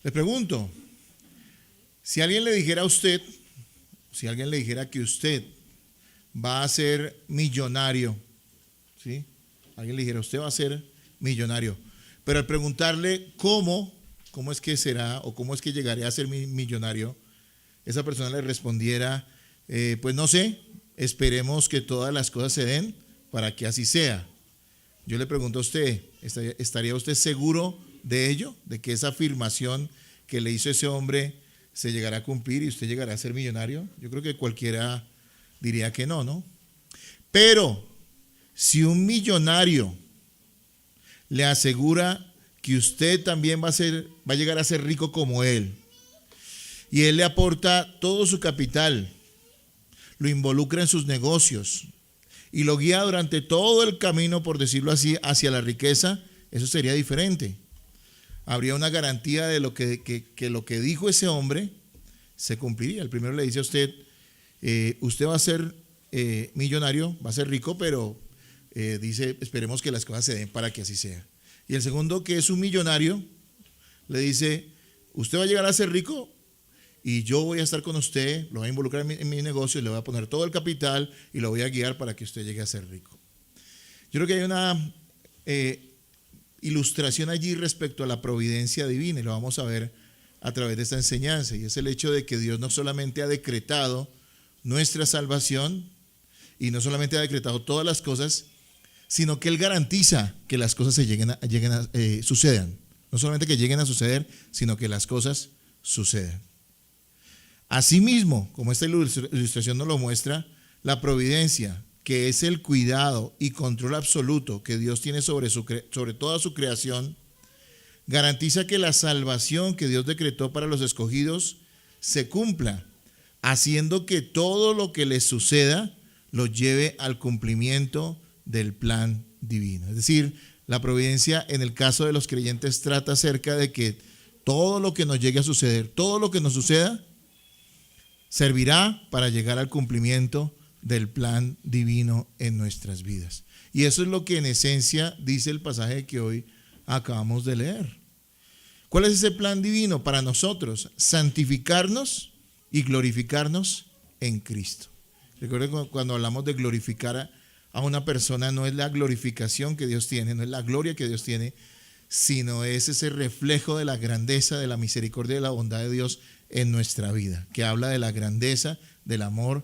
Le pregunto, si alguien le dijera a usted, si alguien le dijera que usted va a ser millonario, ¿sí? Alguien le dijera, usted va a ser millonario, pero al preguntarle cómo es que será o cómo es que llegaré a ser millonario, esa persona le respondiera, pues no sé, esperemos que todas las cosas se den para que así sea. Yo le pregunto a usted, ¿estaría usted seguro de ello? De que esa afirmación que le hizo ese hombre se llegará a cumplir y usted llegará a ser millonario. Yo creo que cualquiera diría que no, ¿no? Pero si un millonario le asegura que usted también va a llegar a ser rico como él, y él le aporta todo su capital, lo involucra en sus negocios y lo guía durante todo el camino, por decirlo así, hacia la riqueza, eso sería diferente. Habría una garantía de que lo que dijo ese hombre se cumpliría. El primero le dice a usted, usted va a ser millonario, va a ser rico, pero dice, esperemos que las cosas se den para que así sea. Y el segundo, que es un millonario, le dice, usted va a llegar a ser rico y yo voy a estar con usted, lo voy a involucrar en mi negocio, le voy a poner todo el capital y lo voy a guiar para que usted llegue a ser rico. Yo creo que hay una ilustración allí respecto a la providencia divina y lo vamos a ver a través de esta enseñanza, y es el hecho de que Dios no solamente ha decretado nuestra salvación y no solamente ha decretado todas las cosas, sino que Él garantiza que las cosas sucedan. No solamente que lleguen a suceder, sino que las cosas sucedan. Asimismo, como esta ilustración nos lo muestra, la providencia, que es el cuidado y control absoluto que Dios tiene sobre toda su creación, garantiza que la salvación que Dios decretó para los escogidos se cumpla, haciendo que todo lo que les suceda lo lleve al cumplimiento del plan divino. Es decir, la providencia en el caso de los creyentes trata acerca de que todo lo que nos llegue a suceder, todo lo que nos suceda, servirá para llegar al cumplimiento del plan divino en nuestras vidas. Y eso es lo que en esencia dice el pasaje que hoy acabamos de leer. ¿Cuál es ese plan divino para nosotros? Santificarnos y glorificarnos en Cristo. Recuerden cuando hablamos de glorificar a una persona, no es la glorificación que Dios tiene, no es la gloria que Dios tiene, sino es ese reflejo de la grandeza, de la misericordia y de la bondad de Dios en nuestra vida, que habla de la grandeza, del amor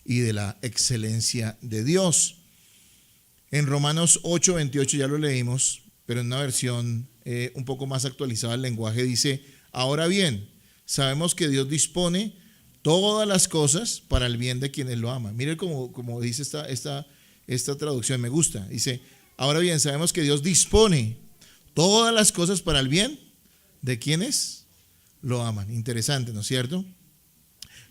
y de la excelencia de Dios. En Romanos 8:28 ya lo leímos, pero en una versión un poco más actualizada el lenguaje dice, ahora bien, sabemos que Dios dispone todas las cosas para el bien de quienes lo aman. Mire como dice esta traducción, me gusta. Dice, ahora bien, sabemos que Dios dispone todas las cosas para el bien de quienes lo aman. Interesante, ¿no es cierto?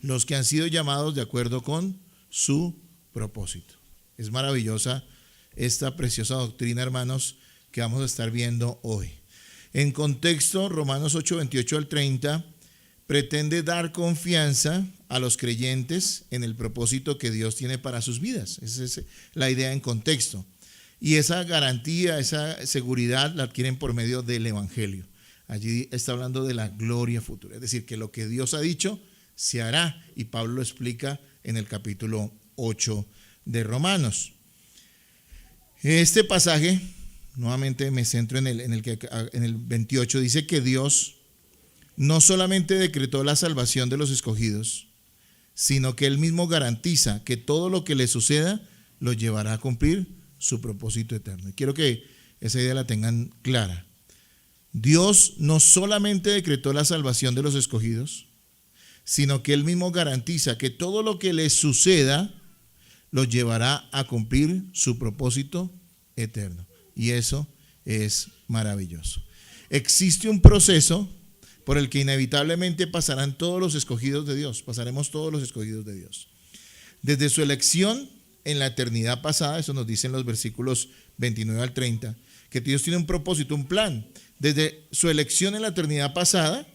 Los que han sido llamados de acuerdo con su propósito. Es maravillosa esta preciosa doctrina, hermanos, que vamos a estar viendo hoy. En contexto, Romanos 8:28 al 30 pretende dar confianza a los creyentes en el propósito que Dios tiene para sus vidas. Esa es la idea en contexto. Y esa garantía, esa seguridad la adquieren por medio del Evangelio. Allí está hablando de la gloria futura, es decir, que lo que Dios ha dicho se hará, y Pablo lo explica en el capítulo 8 de Romanos. Este pasaje, nuevamente me centro en el 28, dice que Dios no solamente decretó la salvación de los escogidos, sino que Él mismo garantiza que todo lo que le suceda lo llevará a cumplir su propósito eterno. Y quiero que esa idea la tengan clara. Dios no solamente decretó la salvación de los escogidos, sino que Él mismo garantiza que todo lo que les suceda lo llevará a cumplir su propósito eterno. Y eso es maravilloso. Existe un proceso por el que inevitablemente pasarán todos los escogidos de Dios, pasaremos todos los escogidos de Dios. Desde su elección en la eternidad pasada, eso nos dicen los versículos 29 al 30, que Dios tiene un propósito, un plan, desde su elección en la eternidad pasada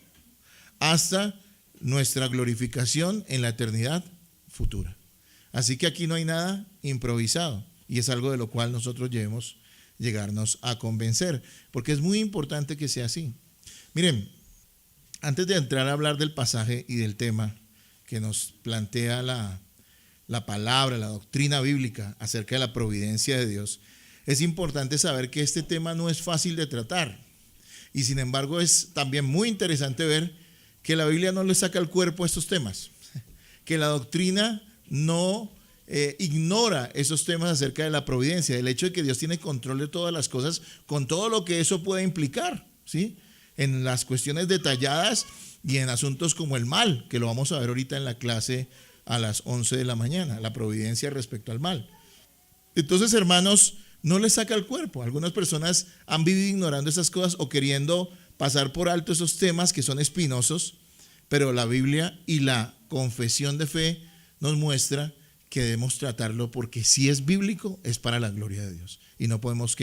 hasta nuestra glorificación en la eternidad futura. Así que aquí no hay nada improvisado, y es algo de lo cual nosotros debemos llegarnos a convencer, porque es muy importante que sea así. Miren, Antes de entrar a hablar del pasaje y del tema que nos plantea la palabra, la doctrina bíblica acerca de la providencia de Dios, es importante saber que este tema no es fácil de tratar. Y sin embargo es también muy interesante ver que la Biblia no le saca el cuerpo a estos temas, que la doctrina no ignora esos temas acerca de la providencia, del hecho de que Dios tiene control de todas las cosas, con todo lo que eso puede implicar, ¿sí? En las cuestiones detalladas y en asuntos como el mal, que lo vamos a ver ahorita en la clase a las 11 de la mañana, la providencia respecto al mal. Entonces, hermanos, no le saca el cuerpo. Algunas personas han vivido ignorando esas cosas o queriendo pasar por alto esos temas que son espinosos, pero la Biblia y la confesión de fe nos muestra que debemos tratarlo porque si es bíblico es para la gloria de Dios y no podemos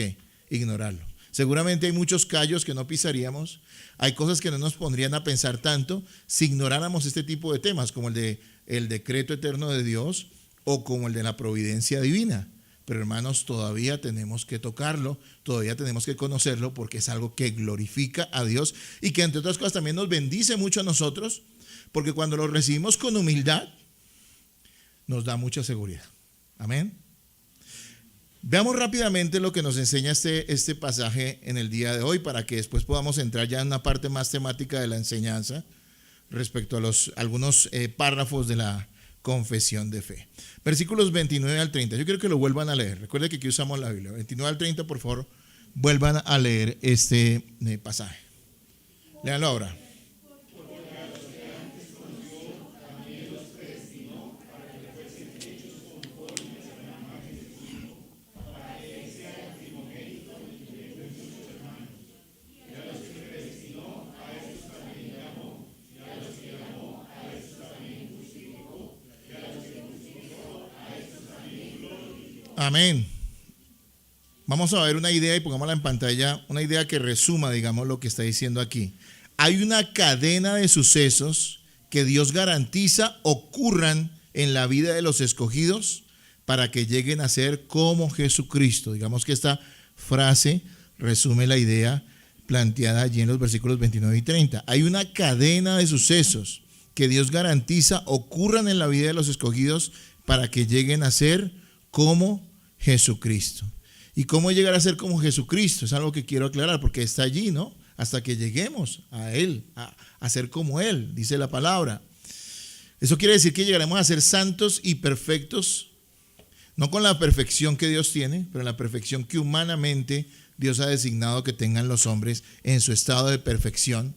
ignorarlo. Seguramente hay muchos callos que no pisaríamos, hay cosas que no nos pondrían a pensar tanto si ignoráramos este tipo de temas como el decreto eterno de Dios o como el de la providencia divina. Pero hermanos, todavía tenemos que tocarlo, todavía tenemos que conocerlo porque es algo que glorifica a Dios y que entre otras cosas también nos bendice mucho a nosotros porque cuando lo recibimos con humildad nos da mucha seguridad. Amén. Veamos rápidamente lo que nos enseña este pasaje en el día de hoy para que después podamos entrar ya en una parte más temática de la enseñanza respecto a algunos párrafos de la confesión de fe. Versículos 29 al 30. Yo quiero que lo vuelvan a leer. Recuerden que aquí usamos la Biblia. 29 al 30, por favor, vuelvan a leer este pasaje. Léanlo ahora. Amén. Vamos a ver una idea y pongámosla en pantalla, una idea que resuma, digamos, lo que está diciendo aquí. Hay una cadena de sucesos que Dios garantiza ocurran en la vida de los escogidos para que lleguen a ser como Jesucristo. Digamos que esta frase resume la idea planteada allí en los versículos 29 y 30. Hay una cadena de sucesos que Dios garantiza ocurran en la vida de los escogidos para que lleguen a ser como Jesucristo. ¿Y cómo llegar a ser como Jesucristo? Es algo que quiero aclarar porque está allí, ¿no? Hasta que lleguemos a Él, a ser como Él, dice la palabra. Eso quiere decir que llegaremos a ser santos y perfectos, no con la perfección que Dios tiene, pero la perfección que humanamente Dios ha designado que tengan los hombres en su estado de perfección.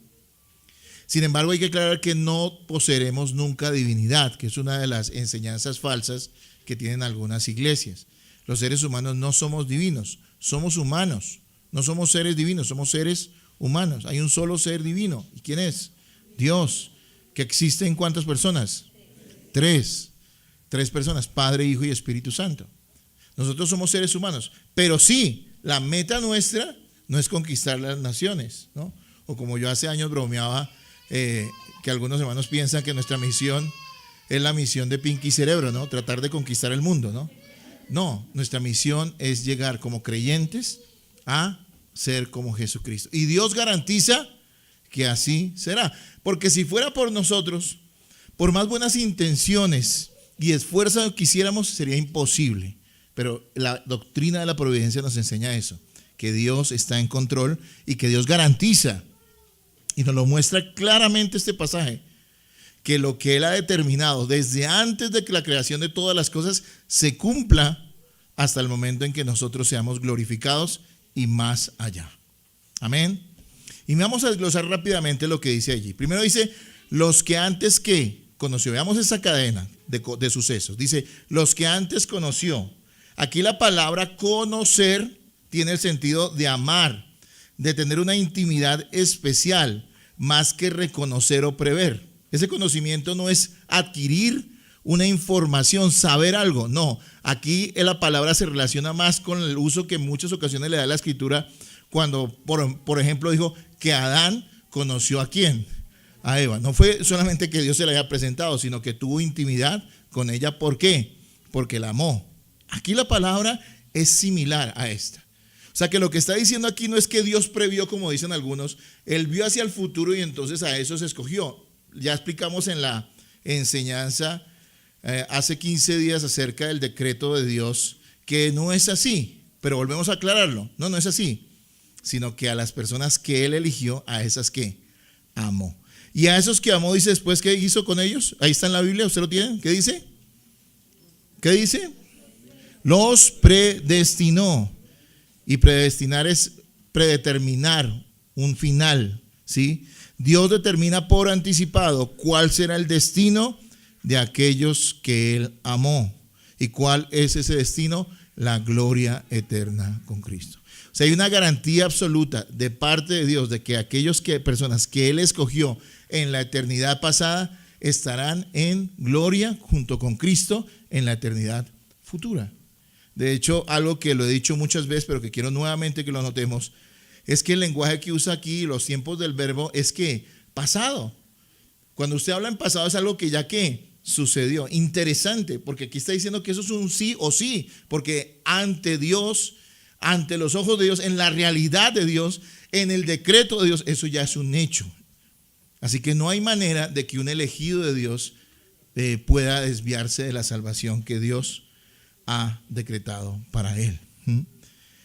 Sin embargo, hay que aclarar que no poseeremos nunca divinidad, que es una de las enseñanzas falsas que tienen algunas iglesias. Los seres humanos no somos divinos, somos humanos. No somos seres divinos, somos seres humanos. Hay un solo ser divino. ¿Y quién es? Dios. ¿Que existe en cuántas personas? Tres personas, Padre, Hijo y Espíritu Santo. Nosotros somos seres humanos, pero sí, la meta nuestra no es conquistar las naciones, ¿no? O como yo hace años bromeaba, que algunos hermanos piensan que nuestra misión es la misión de Pinky Cerebro, ¿no? Tratar de conquistar el mundo, ¿no? No, nuestra misión es llegar como creyentes a ser como Jesucristo. Y Dios garantiza que así será. Porque si fuera por nosotros, por más buenas intenciones y esfuerzo que hiciéramos, sería imposible. Pero la doctrina de la providencia nos enseña eso, que Dios está en control y que Dios garantiza. Y nos lo muestra claramente este pasaje, que lo que Él ha determinado desde antes de que la creación de todas las cosas se cumpla hasta el momento en que nosotros seamos glorificados y más allá. Amén. Y vamos a desglosar rápidamente lo que dice allí. Primero dice, los que antes que conoció. Veamos esa cadena de sucesos. Dice, los que antes conoció. Aquí la palabra conocer tiene el sentido de amar, de tener una intimidad especial, más que reconocer o prever. Ese conocimiento no es adquirir una información, saber algo. No, aquí la palabra se relaciona más con el uso que en muchas ocasiones le da la Escritura cuando, por ejemplo, dijo que Adán conoció ¿a quién? A Eva. No fue solamente que Dios se la haya presentado, sino que tuvo intimidad con ella. ¿Por qué? Porque la amó. Aquí la palabra es similar a esta. O O sea que lo que está diciendo aquí no es que Dios previó, como dicen algunos, Él vio hacia el futuro y entonces a eso se escogió. Ya explicamos en la enseñanza hace 15 días acerca del decreto de Dios, que no es así, pero volvemos a aclararlo. No, no es así, sino que a las personas que Él eligió, a esas que amó. Y a esos que amó, dice después, ¿qué hizo con ellos? Ahí está en la Biblia, ¿usted lo tiene? ¿Qué dice? ¿Qué dice? Los predestinó. Y predestinar es predeterminar un final, ¿sí? Dios determina por anticipado cuál será el destino de aquellos que Él amó. ¿Y cuál es ese destino? La gloria eterna con Cristo. O sea, hay una garantía absoluta de parte de Dios de que personas que Él escogió en la eternidad pasada estarán en gloria junto con Cristo en la eternidad futura. De hecho, algo que lo he dicho muchas veces, pero que quiero nuevamente que lo notemos, es que el lenguaje que usa aquí, los tiempos del verbo, es que pasado. Cuando usted habla en pasado es algo que ya que sucedió. Interesante, porque aquí está diciendo que eso es un sí o sí, porque ante Dios, ante los ojos de Dios, en la realidad de Dios, en el decreto de Dios, eso ya es un hecho. Así que no hay manera de que un elegido de Dios pueda desviarse de la salvación que Dios ha decretado para él.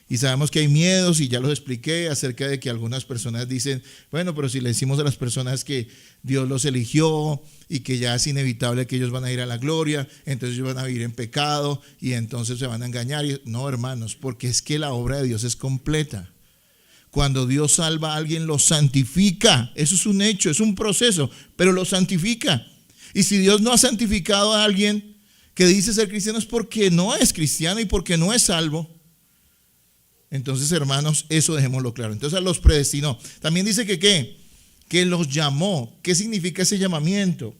Y sabemos que hay miedos, y ya los expliqué acerca de que algunas personas dicen, bueno, pero si le decimos a las personas que Dios los eligió y que ya es inevitable que ellos van a ir a la gloria, entonces ellos van a vivir en pecado y entonces se van a engañar. No, hermanos, porque es que la obra de Dios es completa. Cuando Dios salva a alguien, lo santifica. Eso es un hecho, es un proceso, pero lo santifica. Y si Dios no ha santificado a alguien que dice ser cristiano, es porque no es cristiano y porque no es salvo. Entonces, hermanos, eso dejémoslo claro. Entonces los predestinó. También dice que los llamó. ¿Qué significa ese llamamiento?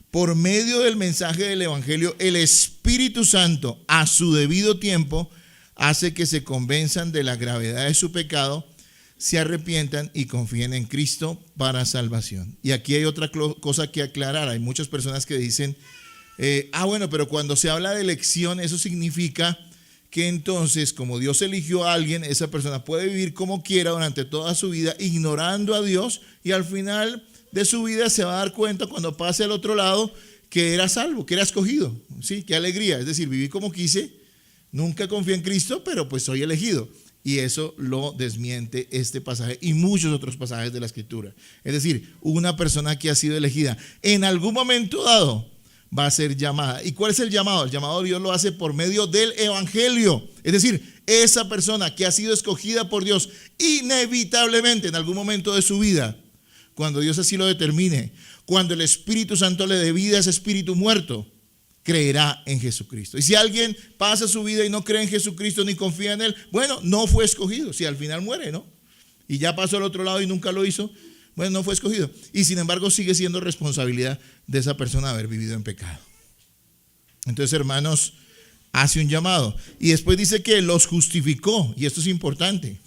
Por medio del mensaje del Evangelio, el Espíritu Santo, a su debido tiempo, hace que se convenzan de la gravedad de su pecado, se arrepientan y confíen en Cristo para salvación. Y aquí hay otra cosa que aclarar. Hay muchas personas que dicen, bueno, pero cuando se habla de elección, eso significa que entonces, como Dios eligió a alguien, esa persona puede vivir como quiera durante toda su vida, ignorando a Dios, y al final de su vida se va a dar cuenta cuando pase al otro lado que era salvo, que era escogido. ¿Sí? Qué alegría. Es decir, viví como quise, nunca confié en Cristo, pero pues soy elegido. Y eso lo desmiente este pasaje y muchos otros pasajes de la Escritura. Es decir, una persona que ha sido elegida en algún momento dado va a ser llamada. ¿Y cuál es el llamado? El llamado Dios lo hace por medio del Evangelio. Es decir, esa persona que ha sido escogida por Dios inevitablemente en algún momento de su vida, cuando Dios así lo determine, cuando el Espíritu Santo le dé vida a ese espíritu muerto, creerá en Jesucristo. Y si alguien pasa su vida y no cree en Jesucristo ni confía en Él, bueno, no fue escogido. Si al final muere, ¿no? Y ya pasó al otro lado y nunca lo hizo, bueno, no fue escogido. Y sin embargo sigue siendo responsabilidad de esa persona haber vivido en pecado. Entonces, hermanos, hace un llamado. Y después dice que los justificó. Y esto es importante.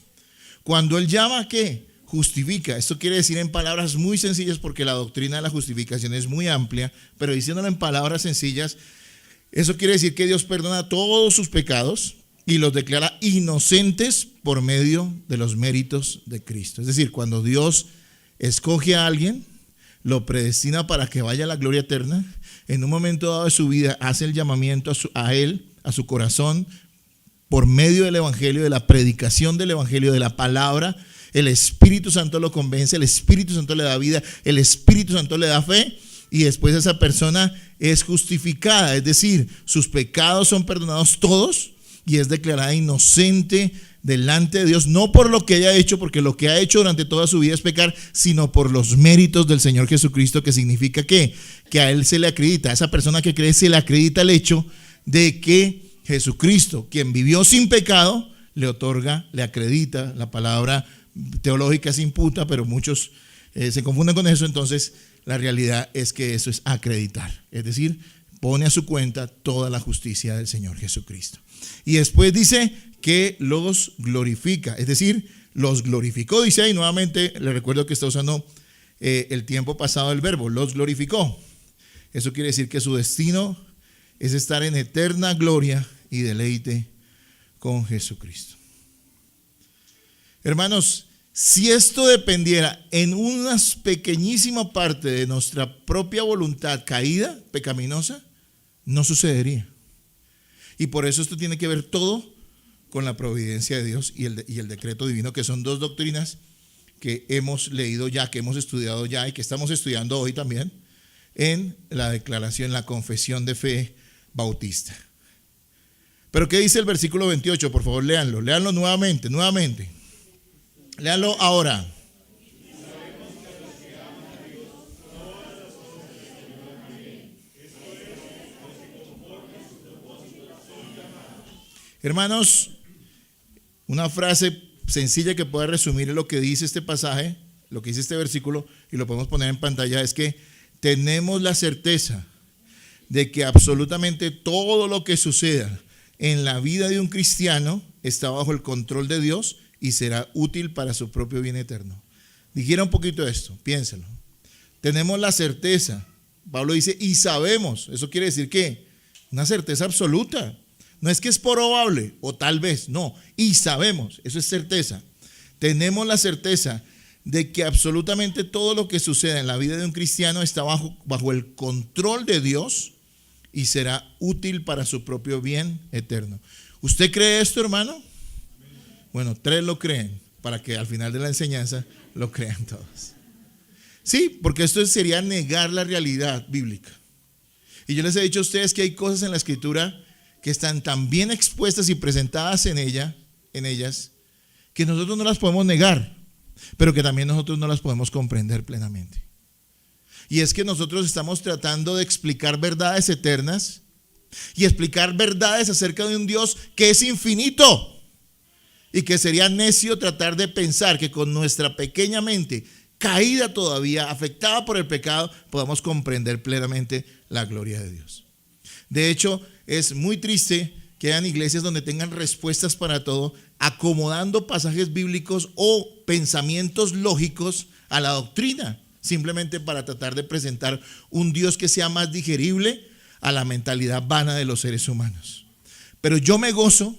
Cuando Él llama, ¿qué? Justifica. Esto quiere decir en palabras muy sencillas, porque la doctrina de la justificación es muy amplia, pero diciéndolo en palabras sencillas, eso quiere decir que Dios perdona todos sus pecados y los declara inocentes por medio de los méritos de Cristo. Es decir, cuando Dios escoge a alguien, lo predestina para que vaya a la gloria eterna, en un momento dado de su vida hace el llamamiento a él, a su corazón, por medio del Evangelio, de la predicación del Evangelio, de la palabra. El Espíritu Santo lo convence, el Espíritu Santo le da vida, el Espíritu Santo le da fe, y después esa persona es justificada, es decir, sus pecados son perdonados todos y es declarada inocente delante de Dios, no por lo que haya hecho, porque lo que ha hecho durante toda su vida es pecar, sino por los méritos del Señor Jesucristo, que significa que a Él se le acredita, a esa persona que cree se le acredita el hecho de que Jesucristo, quien vivió sin pecado, le otorga, le acredita. La palabra teológica se imputa, pero muchos se confunden con eso. Entonces la realidad es que eso es acreditar, es decir, pone a su cuenta toda la justicia del Señor Jesucristo. Y después dice que los glorifica, es decir, los glorificó, dice ahí. Nuevamente le recuerdo que está usando el tiempo pasado del verbo, los glorificó. Eso quiere decir que su destino es estar en eterna gloria y deleite con Jesucristo. Hermanos, si esto dependiera en una pequeñísima parte de nuestra propia voluntad caída, pecaminosa, no sucedería. Y por eso esto tiene que ver todo con la providencia de Dios y el decreto divino, que son dos doctrinas que hemos leído ya, que hemos estudiado ya y que estamos estudiando hoy también en la declaración, la confesión de fe bautista. Pero ¿qué dice el versículo 28? Por favor, léanlo nuevamente. Léanlo ahora. Hermanos, una frase sencilla que puede resumir lo que dice este pasaje, lo que dice este versículo, y lo podemos poner en pantalla, es que tenemos la certeza de que absolutamente todo lo que suceda en la vida de un cristiano está bajo el control de Dios y será útil para su propio bien eterno. Digiera un poquito esto, piénselo. Tenemos la certeza, Pablo dice, y sabemos, eso quiere decir que una certeza absoluta. No es que es probable o tal vez, no, y sabemos, eso es certeza. Tenemos la certeza de que absolutamente todo lo que suceda en la vida de un cristiano está bajo el control de Dios y será útil para su propio bien eterno. ¿Usted cree esto, hermano? Bueno, 3 lo creen, para que al final de la enseñanza lo crean todos. Sí, porque esto sería negar la realidad bíblica. Y yo les he dicho a ustedes que hay cosas en la Escritura que están tan bien expuestas y presentadas en ellas, que nosotros no las podemos negar, pero que también nosotros no las podemos comprender plenamente. Y es que nosotros estamos tratando de explicar verdades eternas y explicar verdades acerca de un Dios que es infinito, y que sería necio tratar de pensar que con nuestra pequeña mente, caída todavía, afectada por el pecado, podamos comprender plenamente la gloria de Dios. De hecho, es muy triste que hayan iglesias donde tengan respuestas para todo, acomodando pasajes bíblicos o pensamientos lógicos a la doctrina, simplemente para tratar de presentar un Dios que sea más digerible a la mentalidad vana de los seres humanos. Pero yo me gozo,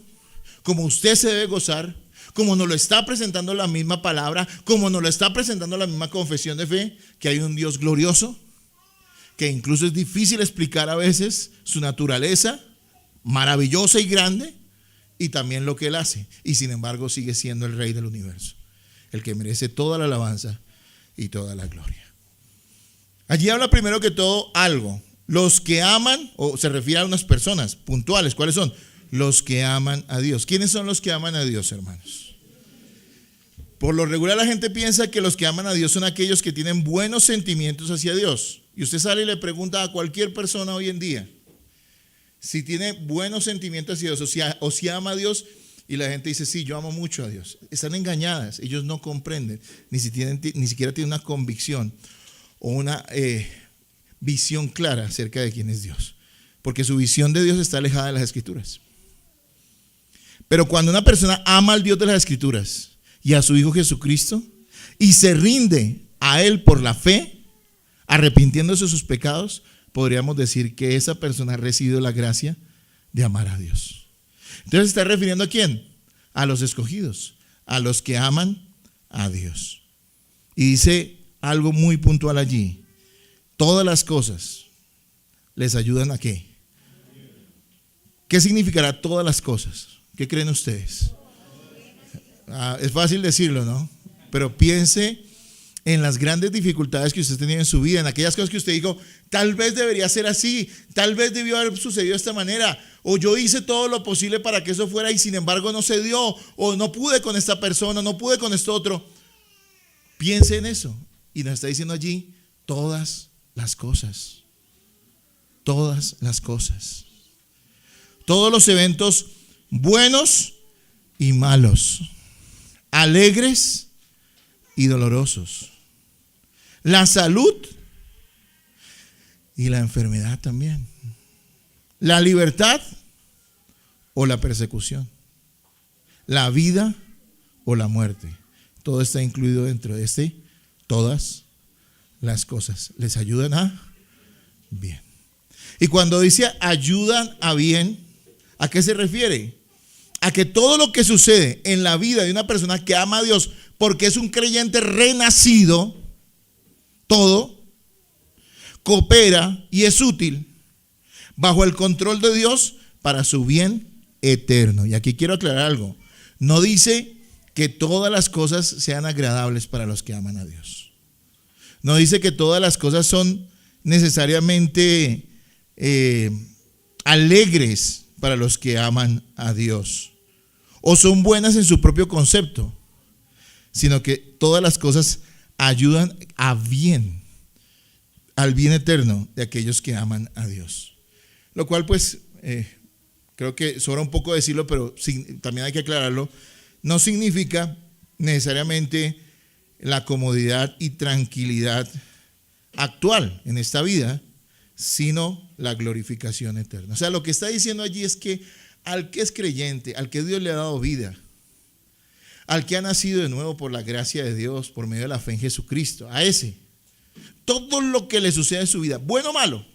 como usted se debe gozar, como nos lo está presentando la misma palabra, como nos lo está presentando la misma confesión de fe, que hay un Dios glorioso, que incluso es difícil explicar a veces su naturaleza maravillosa y grande, y también lo que Él hace, y sin embargo sigue siendo el Rey del universo, el que merece toda la alabanza y toda la gloria. Allí habla primero que todo algo. Los que aman, o se refiere a unas personas puntuales, ¿cuáles son? Los que aman a Dios. ¿Quiénes son los que aman a Dios, hermanos? Por lo regular la gente piensa que los que aman a Dios son aquellos que tienen buenos sentimientos hacia Dios. Y usted sale y le pregunta a cualquier persona hoy en día si tiene buenos sentimientos hacia Dios o si ama a Dios, y la gente dice, sí, yo amo mucho a Dios. Están engañadas, ellos no comprenden, ni siquiera tienen una convicción o una visión clara acerca de quién es Dios, porque su visión de Dios está alejada de las Escrituras. Pero cuando una persona ama al Dios de las Escrituras y a su Hijo Jesucristo y se rinde a Él por la fe, arrepintiéndose de sus pecados, podríamos decir que esa persona ha recibido la gracia de amar a Dios. Entonces se está refiriendo ¿a quién? A los escogidos, a los que aman a Dios. Y dice algo muy puntual allí: todas las cosas les ayudan ¿a qué? ¿Qué significará todas las cosas? ¿Qué creen ustedes? Es fácil decirlo, ¿no? Pero piense en las grandes dificultades que usted tenía en su vida, en aquellas cosas que usted dijo, tal vez debería ser así, tal vez debió haber sucedido de esta manera, o yo hice todo lo posible para que eso fuera y sin embargo no se dio, o no pude con esta persona, no pude con esto otro. Piense en eso. Y nos está diciendo allí, todas las cosas, todas las cosas, todos los eventos buenos y malos, alegres y dolorosos, la salud y la enfermedad también, la libertad o la persecución, la vida o la muerte. Todo está incluido dentro de todas las cosas. ¿Les ayudan a bien? Y cuando dice ayudan a bien, ¿a qué se refiere? a que todo lo que sucede en la vida de una persona que ama a Dios, porque es un creyente renacido, todo coopera y es útil bajo el control de Dios para su bien eterno. Y aquí quiero aclarar algo. No dice que todas las cosas sean agradables para los que aman a Dios. No dice que todas las cosas son necesariamente alegres para los que aman a Dios o son buenas en su propio concepto, sino que todas las cosas ayudan a bien, al bien eterno de aquellos que aman a Dios. Lo cual pues creo que sobra un poco decirlo, pero también hay que aclararlo. No significa necesariamente la comodidad y tranquilidad actual en esta vida, sino la glorificación eterna. O sea, lo que está diciendo allí es que al que es creyente, al que Dios le ha dado vida, al que ha nacido de nuevo por la gracia de Dios, por medio de la fe en Jesucristo, a ese, todo lo que le sucede en su vida, bueno o malo,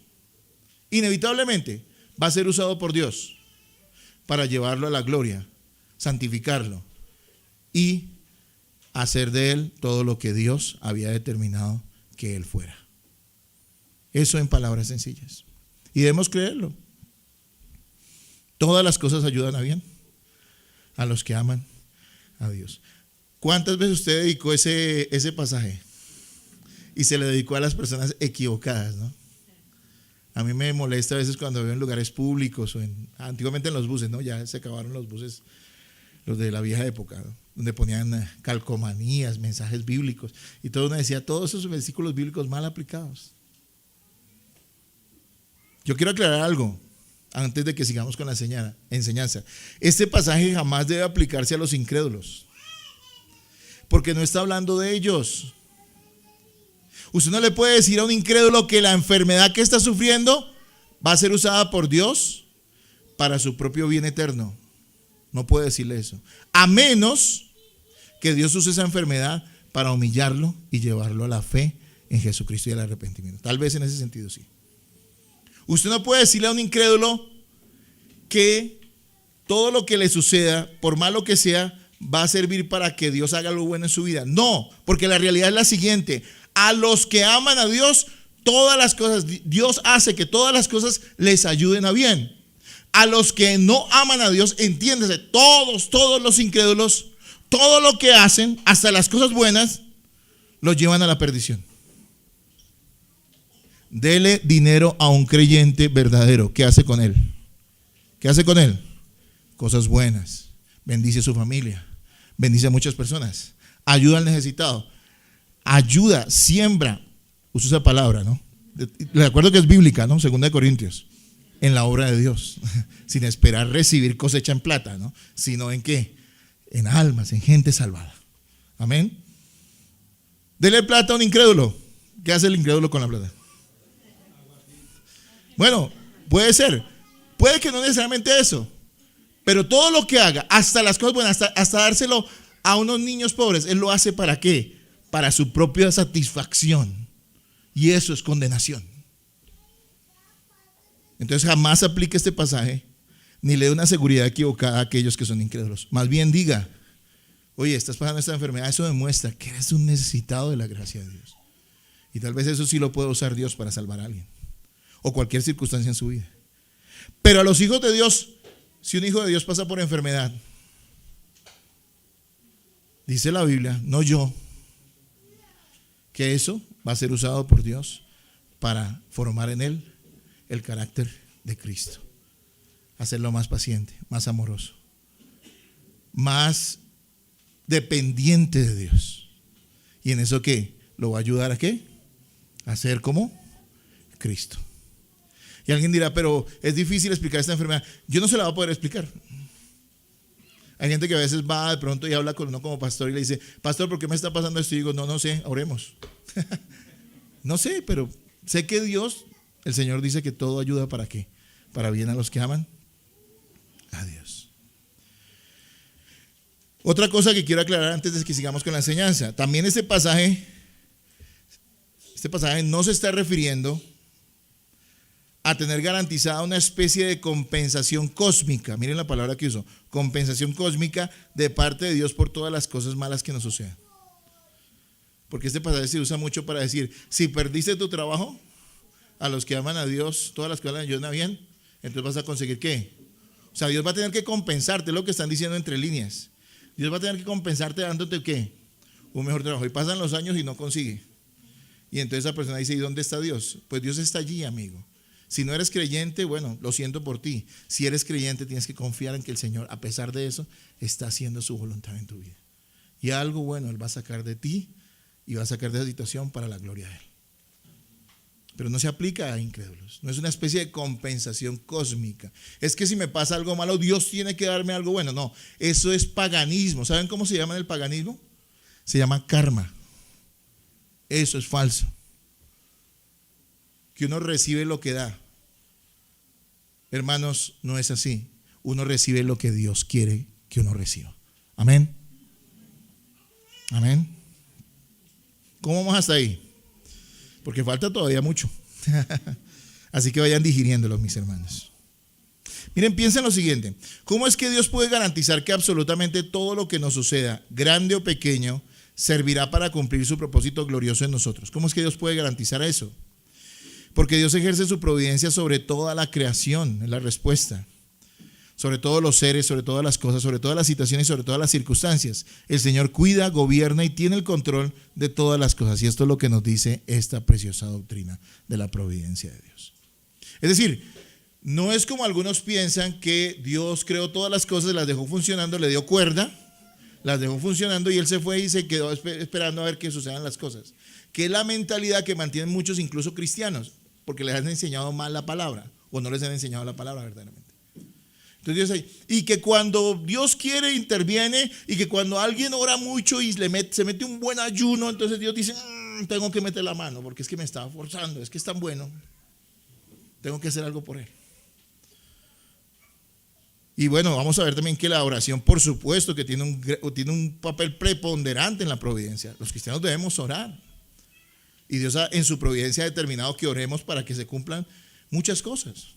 inevitablemente va a ser usado por Dios para llevarlo a la gloria, santificarlo y hacer de él todo lo que Dios había determinado que él fuera. Eso en palabras sencillas. Y debemos creerlo. Todas las cosas ayudan a bien a los que aman a Dios. ¿Cuántas veces usted dedicó ese pasaje? Y se le dedicó a las personas equivocadas, ¿no? A mí me molesta a veces cuando veo en lugares públicos o antiguamente en los buses, ¿no? Ya se acabaron los buses, los de la vieja época, ¿no? Donde ponían calcomanías, mensajes bíblicos y todo uno decía, todos esos versículos bíblicos mal aplicados. Yo quiero aclarar algo antes de que sigamos con la enseñanza. Este pasaje jamás debe aplicarse a los incrédulos, porque no está hablando de ellos. Usted no le puede decir a un incrédulo que la enfermedad que está sufriendo va a ser usada por Dios para su propio bien eterno. No puede decirle eso. A menos que Dios use esa enfermedad para humillarlo y llevarlo a la fe en Jesucristo y al arrepentimiento. Tal vez en ese sentido sí. Usted no puede decirle a un incrédulo que todo lo que le suceda, por malo que sea, va a servir para que Dios haga lo bueno en su vida. No, porque la realidad es la siguiente. A los que aman a Dios, todas las cosas, Dios hace que todas las cosas les ayuden a bien. A los que no aman a Dios, entiéndase, todos los incrédulos, todo lo que hacen, hasta las cosas buenas, los llevan a la perdición. Dele dinero a un creyente verdadero. ¿Qué hace con él? ¿Qué hace con él? Cosas buenas. Bendice a su familia. Bendice a muchas personas. Ayuda al necesitado. Ayuda, siembra. Usa esa palabra, ¿no? Le acuerdo que es bíblica, ¿no? 2 Corintios. En la obra de Dios. Sin esperar recibir cosecha en plata, ¿no? Sino en qué? En almas, en gente salvada. Amén. Dele plata a un incrédulo. ¿Qué hace el incrédulo con la plata? Bueno, puede ser. Puede que no necesariamente eso. Pero todo lo que haga, hasta las cosas buenas, hasta dárselo a unos niños pobres, él lo hace ¿para qué? Para su propia satisfacción. Y eso es condenación. Entonces jamás aplique este pasaje ni le dé una seguridad equivocada a aquellos que son incrédulos. Más bien diga, oye, estás pasando esta enfermedad, eso demuestra que eres un necesitado de la gracia de Dios. Y tal vez eso sí lo puede usar Dios para salvar a alguien. O cualquier circunstancia en su vida. Pero a los hijos de Dios, si un hijo de Dios pasa por enfermedad, dice la Biblia, no yo, que eso va a ser usado por Dios para formar en él el carácter de Cristo. Hacerlo más paciente, más amoroso, más dependiente de Dios. ¿Y en eso qué? ¿Lo va a ayudar a qué? A ser como Cristo. Y alguien dirá, pero es difícil explicar esta enfermedad. Yo no se la voy a poder explicar. Hay gente que a veces va de pronto y habla con uno como pastor y le dice, pastor, ¿por qué me está pasando esto? Y digo, no sé, oremos. No sé, pero sé que Dios, el Señor dice que todo ayuda ¿para qué? Para bien a los que aman a Dios. Otra cosa que quiero aclarar antes de que sigamos con la enseñanza. También este pasaje no se está refiriendo a a tener garantizada una especie de compensación cósmica. Miren la palabra que usó, compensación cósmica de parte de Dios por todas las cosas malas que nos sucedan. Porque este pasaje se usa mucho para decir, si perdiste tu trabajo, a los que aman a Dios, todas las cosas le ayudan bien, entonces vas a conseguir ¿qué? O sea, Dios va a tener que compensarte, es lo que están diciendo entre líneas. Dios va a tener que compensarte dándote ¿qué? Un mejor trabajo. Y pasan los años y no consigue. Y entonces esa persona dice, ¿y dónde está Dios? Pues Dios está allí, amigo. Si no eres creyente, bueno, lo siento por ti. Si eres creyente, tienes que confiar en que el Señor, a pesar de eso, está haciendo su voluntad en tu vida. Y algo bueno Él va a sacar de ti y va a sacar de esa situación para la gloria de Él. Pero no se aplica a incrédulos. No es una especie de compensación cósmica. Es que si me pasa algo malo, Dios tiene que darme algo bueno. No, eso es paganismo. ¿Saben cómo se llama en el paganismo? Se llama karma. Eso es falso. Que uno recibe lo que da. Hermanos, no es así. Uno recibe lo que Dios quiere que uno reciba. Amén. Amén. ¿Cómo vamos hasta ahí? Porque falta todavía mucho. Así que vayan digiriéndolo, mis hermanos. Miren, piensen lo siguiente. ¿Cómo es que Dios puede garantizar que absolutamente todo lo que nos suceda, grande o pequeño, servirá para cumplir su propósito glorioso en nosotros? ¿Cómo es que Dios puede garantizar eso? Porque Dios ejerce su providencia sobre toda la creación, es la respuesta. Sobre todos los seres, sobre todas las cosas, sobre todas las situaciones, sobre todas las circunstancias. El Señor cuida, gobierna y tiene el control de todas las cosas. Y esto es lo que nos dice esta preciosa doctrina de la providencia de Dios. Es decir, no es como algunos piensan que Dios creó todas las cosas, las dejó funcionando, le dio cuerda, las dejó funcionando y Él se fue y se quedó esperando a ver que sucedan las cosas. Que es la mentalidad que mantienen muchos, incluso cristianos, porque les han enseñado mal la palabra o no les han enseñado la palabra verdaderamente. Entonces, y que cuando Dios quiere interviene, y que cuando alguien ora mucho y se mete un buen ayuno, entonces Dios dice, tengo que meter la mano porque es que me está forzando, es que es tan bueno, tengo que hacer algo por él. Y bueno, vamos a ver también que la oración, por supuesto que tiene un papel preponderante en la providencia. Los cristianos debemos orar y Dios en su providencia ha determinado que oremos para que se cumplan muchas cosas.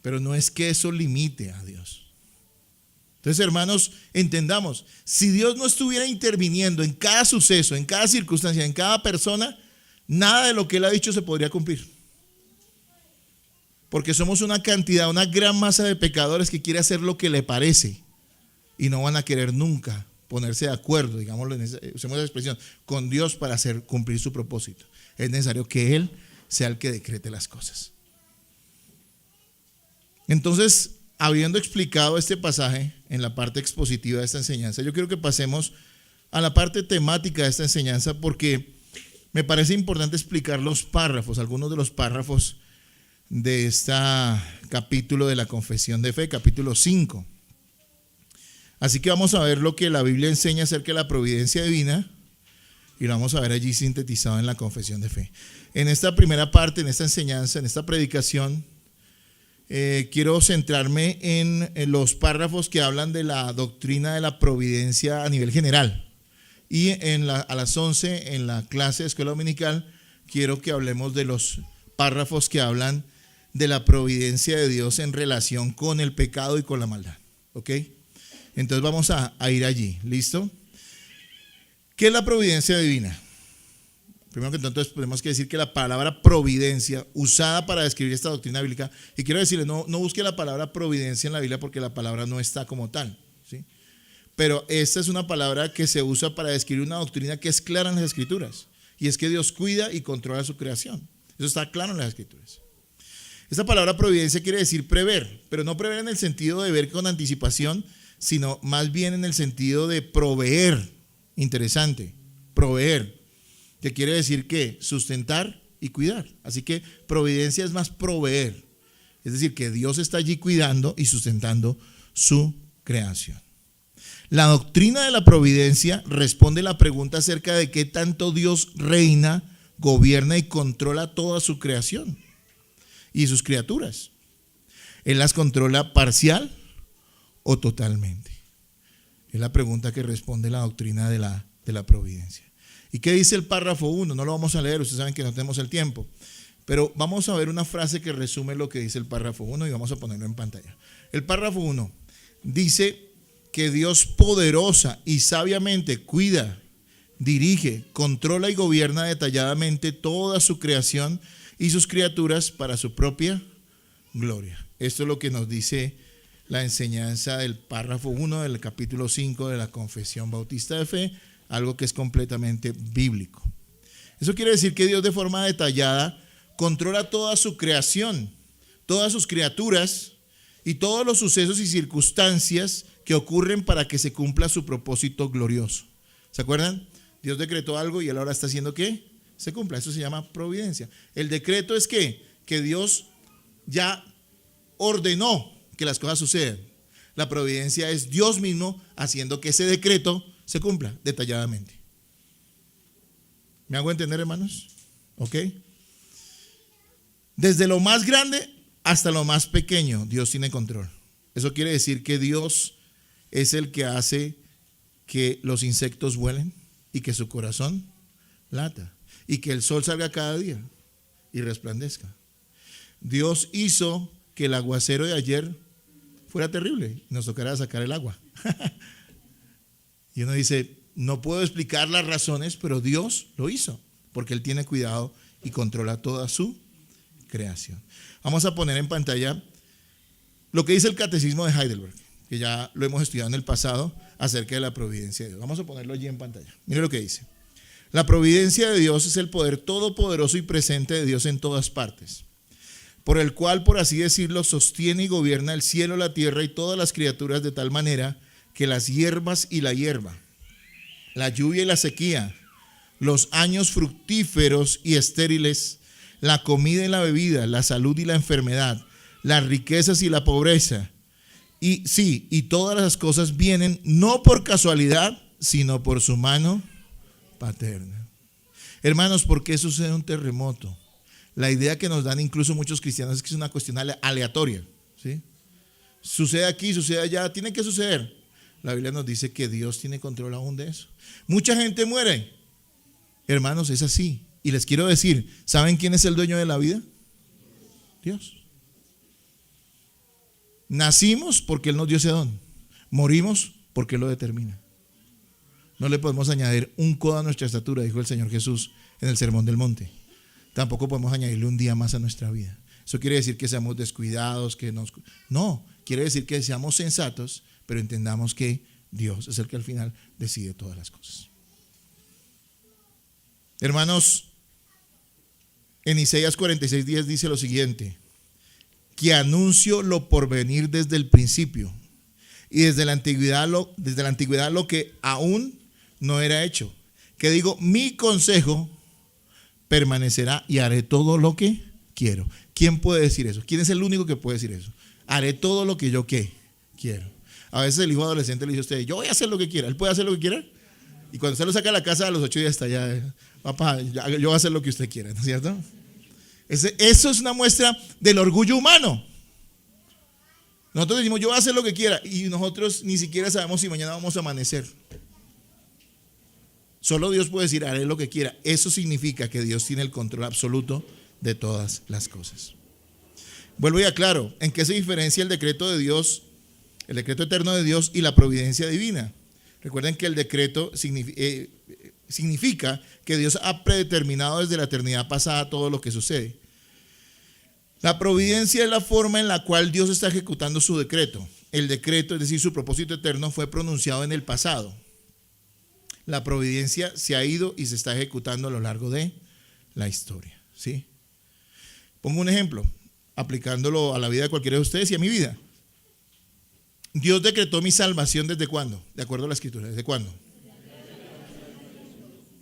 Pero no es que eso limite a Dios. Entonces, hermanos, entendamos, si Dios no estuviera interviniendo en cada suceso, en cada circunstancia, en cada persona, nada de lo que Él ha dicho se podría cumplir. Porque somos una cantidad, una gran masa de pecadores que quiere hacer lo que le parece y no van a querer nunca ponerse de acuerdo, digámoslo, usemos esa expresión, con Dios para cumplir su propósito. Es necesario que Él sea el que decrete las cosas. Entonces, habiendo explicado este pasaje en la parte expositiva de esta enseñanza, yo quiero que pasemos a la parte temática de esta enseñanza porque me parece importante explicar los párrafos, algunos de los párrafos de este capítulo de la Confesión de Fe, capítulo 5. Así que vamos a ver lo que la Biblia enseña acerca de la providencia divina y lo vamos a ver allí sintetizado en la Confesión de Fe. En esta primera parte, en esta enseñanza, en esta predicación, quiero centrarme en los párrafos que hablan de la doctrina de la providencia a nivel general. Y a las 11 en la clase de escuela dominical quiero que hablemos de los párrafos que hablan de la providencia de Dios en relación con el pecado y con la maldad. ¿Ok? Entonces vamos a ir allí. ¿Listo? ¿Qué es la providencia divina? Primero que todo, entonces tenemos que decir que la palabra providencia, usada para describir esta doctrina bíblica, y quiero decirle, no busque la palabra providencia en la Biblia porque la palabra no está como tal, ¿sí? Pero esta es una palabra que se usa para describir una doctrina que es clara en las Escrituras, y es que Dios cuida y controla su creación. Eso está claro en las Escrituras. Esta palabra providencia quiere decir prever, pero no prever en el sentido de ver con anticipación, sino más bien en el sentido de proveer. Interesante, proveer. Que quiere decir que sustentar y cuidar. Así que providencia es más proveer. Es decir, que Dios está allí cuidando y sustentando su creación. La doctrina de la providencia responde a la pregunta acerca de qué tanto Dios reina, gobierna y controla toda su creación y sus criaturas. ¿Él las controla parcial o totalmente? Es la pregunta que responde la doctrina de la providencia. ¿Y qué dice el párrafo 1? No lo vamos a leer, ustedes saben que no tenemos el tiempo. Pero vamos a ver una frase que resume lo que dice el párrafo 1 y vamos a ponerlo en pantalla. El párrafo 1 dice que Dios poderosa y sabiamente cuida, dirige, controla y gobierna detalladamente toda su creación y sus criaturas para su propia gloria. Esto es lo que nos dice la enseñanza del párrafo 1 del capítulo 5 de la Confesión Bautista de Fe, algo que es completamente bíblico. Eso quiere decir que Dios de forma detallada controla toda su creación, todas sus criaturas y todos los sucesos y circunstancias que ocurren para que se cumpla su propósito glorioso. ¿Se acuerdan? Dios decretó algo y él ahora está haciendo ¿qué? Se cumpla. Eso se llama providencia. El decreto es ¿qué? Que Dios ya ordenó que las cosas sucedan. La providencia es Dios mismo haciendo que ese decreto se cumpla detalladamente. ¿Me hago entender, hermanos? ¿Ok? Desde lo más grande hasta lo más pequeño, Dios tiene control. Eso quiere decir que Dios es el que hace que los insectos vuelen y que su corazón lata y que el sol salga cada día y resplandezca. Dios hizo que el aguacero de ayer fuera terrible y nos tocará sacar el agua. Y uno dice, no puedo explicar las razones, pero Dios lo hizo porque Él tiene cuidado y controla toda su creación. Vamos a poner en pantalla lo que dice el Catecismo de Heidelberg, que ya lo hemos estudiado en el pasado acerca de la providencia de Dios. Vamos a ponerlo allí en pantalla. Mire lo que dice. La providencia de Dios es el poder todopoderoso y presente de Dios en todas partes, por el cual, por así decirlo, sostiene y gobierna el cielo, la tierra y todas las criaturas de tal manera que las hierbas y la hierba, la lluvia y la sequía, los años fructíferos y estériles, la comida y la bebida, la salud y la enfermedad, las riquezas y la pobreza, y todas las cosas vienen no por casualidad, sino por su mano paterna. Hermanos, ¿por qué sucede un terremoto? La idea que nos dan incluso muchos cristianos es que es una cuestión aleatoria, ¿sí? Sucede aquí, sucede allá, tiene que suceder. La Biblia nos dice que Dios tiene control aún de eso. Mucha gente muere. Hermanos, es así. Y les quiero decir, ¿saben quién es el dueño de la vida? Dios. Nacimos porque Él nos dio ese don. Morimos porque Él lo determina. No le podemos añadir un codo a nuestra estatura, dijo el Señor Jesús en el Sermón del Monte. Tampoco podemos añadirle un día más a nuestra vida. Eso quiere decir que seamos descuidados, No, quiere decir que seamos sensatos, pero entendamos que Dios es el que al final decide todas las cosas. Hermanos, en Isaías 46:10 dice lo siguiente: que anuncio lo por venir desde el principio y desde la antigüedad lo que aún no era hecho. Que digo, mi consejo permanecerá y haré todo lo que quiero. ¿Quién puede decir eso? ¿Quién es el único que puede decir eso? Haré todo lo que yo quiero. A veces el hijo adolescente le dice a usted, yo voy a hacer lo que quiera. ¿Él puede hacer lo que quiera? Y cuando usted lo saca a la casa a los 8 días está ya, papá, yo voy a hacer lo que usted quiera, ¿no es cierto? Eso es una muestra del orgullo humano. Nosotros decimos, yo voy a hacer lo que quiera, y nosotros ni siquiera sabemos si mañana vamos a amanecer. Solo Dios puede decir, haré lo que quiera. Eso significa que Dios tiene el control absoluto de todas las cosas. Vuelvo y aclaro, ¿en qué se diferencia el decreto de Dios, el decreto eterno de Dios y la providencia divina? Recuerden que el decreto significa que Dios ha predeterminado desde la eternidad pasada todo lo que sucede. La providencia es la forma en la cual Dios está ejecutando su decreto. El decreto, es decir, su propósito eterno, fue pronunciado en el pasado. La providencia se ha ido y se está ejecutando a lo largo de la historia, ¿sí? Pongo un ejemplo, aplicándolo a la vida de cualquiera de ustedes y a mi vida. Dios decretó mi salvación ¿desde cuándo? De acuerdo a la Escritura, ¿desde cuándo?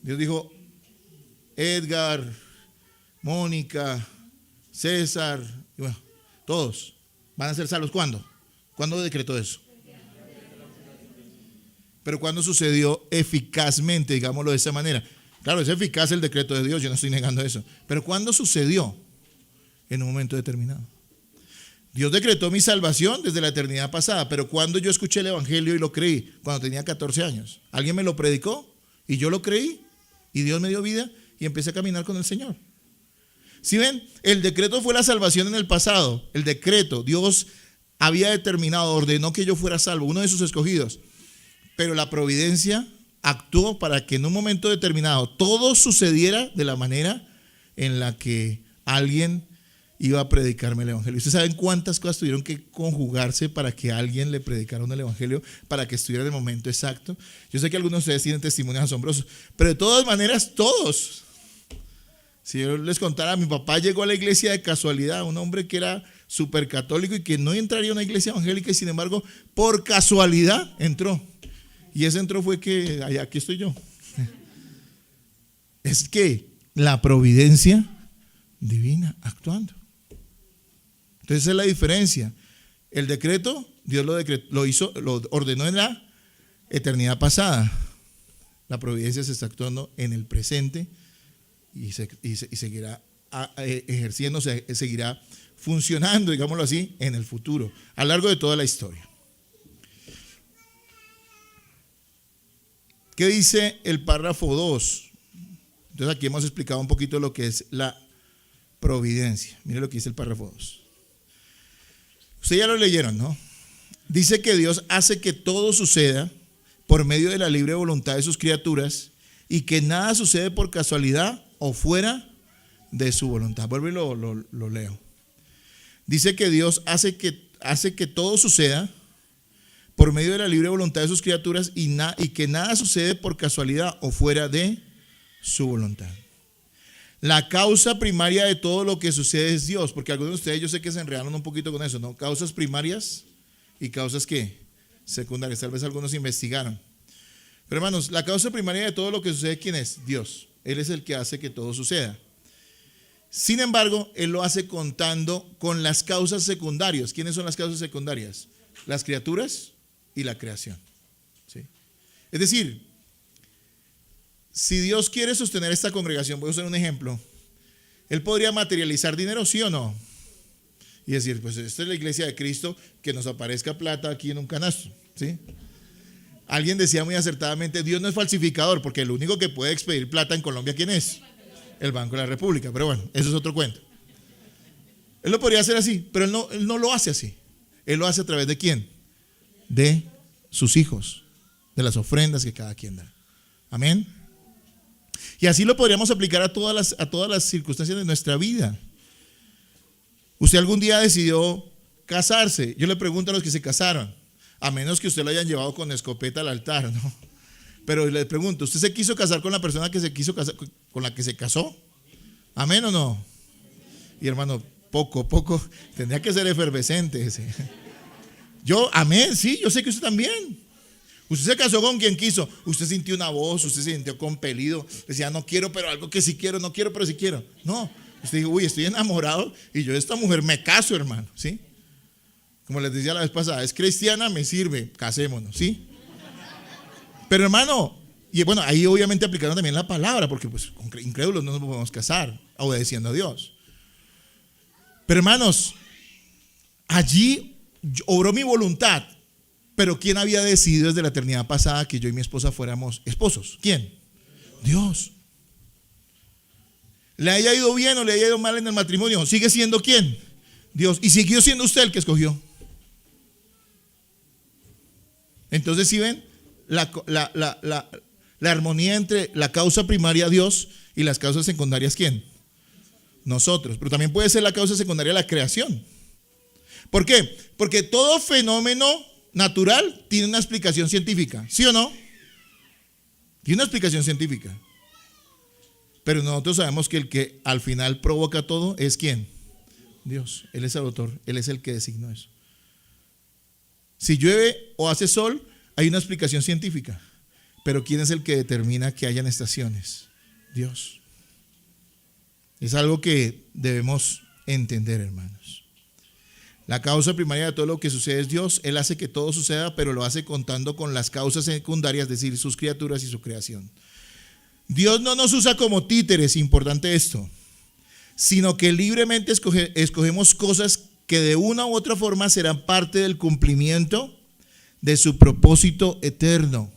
Dios dijo, Edgar, Mónica, César, y bueno, todos van a ser salvos. ¿Cuándo? ¿Cuándo decretó eso? Pero ¿cuándo sucedió eficazmente, digámoslo de esa manera? Claro, es eficaz el decreto de Dios, yo no estoy negando eso. Pero ¿cuándo sucedió? En un momento determinado. Dios decretó mi salvación desde la eternidad pasada, pero cuando yo escuché el evangelio y lo creí, cuando tenía 14 años, alguien me lo predicó y yo lo creí y Dios me dio vida y empecé a caminar con el Señor. ¿Sí ven? El decreto fue la salvación en el pasado. El decreto, Dios había determinado, ordenó que yo fuera salvo, uno de sus escogidos. Pero la providencia actuó para que en un momento determinado todo sucediera de la manera en la que alguien iba a predicarme el evangelio. ¿Ustedes saben cuántas cosas tuvieron que conjugarse para que alguien le predicara el evangelio, para que estuviera en el momento exacto? Yo sé que algunos de ustedes tienen testimonios asombrosos, pero de todas maneras todos. Si yo les contara, mi papá llegó a la iglesia de casualidad, un hombre que era súper católico y que no entraría a una iglesia evangélica, y sin embargo, por casualidad entró. Y ese entró fue que, aquí estoy yo. Es que la providencia divina actuando. Entonces esa es la diferencia. El decreto, Dios lo ordenó en la eternidad pasada. La providencia se está actuando en el presente y seguirá ejerciéndose, seguirá funcionando, digámoslo así, en el futuro, a lo largo de toda la historia. ¿Qué dice el párrafo 2? Entonces aquí hemos explicado un poquito lo que es la providencia. Mire lo que dice el párrafo 2. Ustedes ya lo leyeron, ¿no? Dice que Dios hace que todo suceda por medio de la libre voluntad de sus criaturas y que nada sucede por casualidad o fuera de su voluntad. Vuelvo y lo leo. Dice que Dios hace que todo suceda por medio de la libre voluntad de sus criaturas y que nada sucede por casualidad o fuera de su voluntad. La causa primaria de todo lo que sucede es Dios, porque algunos de ustedes yo sé que se enredaron un poquito con eso, ¿no? Causas primarias y causas ¿qué? Secundarias, tal vez algunos investigaron. Pero hermanos, la causa primaria de todo lo que sucede, ¿quién es? Dios. Él es el que hace que todo suceda. Sin embargo, Él lo hace contando con las causas secundarias. ¿Quiénes son las causas secundarias? Las criaturas y la creación. ¿Sí? Es decir, si Dios quiere sostener esta congregación, voy a usar un ejemplo, Él podría materializar dinero, ¿sí o no? Y decir, pues esta es la iglesia de Cristo, que nos aparezca plata aquí en un canasto, ¿sí? Alguien decía muy acertadamente, Dios no es falsificador, porque el único que puede expedir plata en Colombia, ¿quién es? El Banco de la República, pero bueno, eso es otro cuento. Él lo podría hacer así, pero él no lo hace así. Él lo hace a través de ¿quién? De sus hijos, de las ofrendas que cada quien da. Amén. Y así lo podríamos aplicar a todas las circunstancias de nuestra vida. Usted algún día decidió casarse. Yo le pregunto a los que se casaron, a menos que usted lo hayan llevado con escopeta al altar, ¿no? Pero le pregunto, ¿usted se quiso casar con la persona que se quiso casar, con la que se casó? ¿Amén o no? Y hermano, poco, tendría que ser efervescente ese. Yo, amén, sí, yo sé que usted también. Usted se casó con quien quiso. Usted sintió una voz, usted se sintió compelido. Decía, no quiero, pero algo que sí quiero, no quiero, pero sí quiero. No, usted dijo, uy, estoy enamorado y yo de esta mujer me caso, hermano, ¿sí? Como les decía la vez pasada, es cristiana, me sirve, casémonos, ¿sí? Pero hermano, y bueno, ahí obviamente aplicaron también la palabra, porque pues con incrédulos no nos podemos casar, obedeciendo a Dios. Pero hermanos, allí obró mi voluntad. Pero ¿quién había decidido desde la eternidad pasada que yo y mi esposa fuéramos esposos? ¿Quién? Dios. ¿Le haya ido bien o le haya ido mal en el matrimonio? ¿Sigue siendo quién? Dios. Y siguió siendo usted el que escogió. Entonces, ¿sí ven? La armonía entre la causa primaria Dios y las causas secundarias ¿quién? Nosotros. Pero también puede ser la causa secundaria la creación. ¿Por qué? Porque todo fenómeno natural tiene una explicación científica, ¿sí o no? Tiene una explicación científica. Pero nosotros sabemos que el que al final provoca todo es ¿quién? Dios. Él es el autor, Él es el que designó eso. Si llueve o hace sol, hay una explicación científica. Pero ¿quién es el que determina que hayan estaciones? Dios. Es algo que debemos entender, hermanos. La causa primaria de todo lo que sucede es Dios. Él hace que todo suceda, pero lo hace contando con las causas secundarias, es decir, sus criaturas y su creación. Dios no nos usa como títeres, importante esto, sino que libremente escogemos cosas que de una u otra forma serán parte del cumplimiento de su propósito eterno.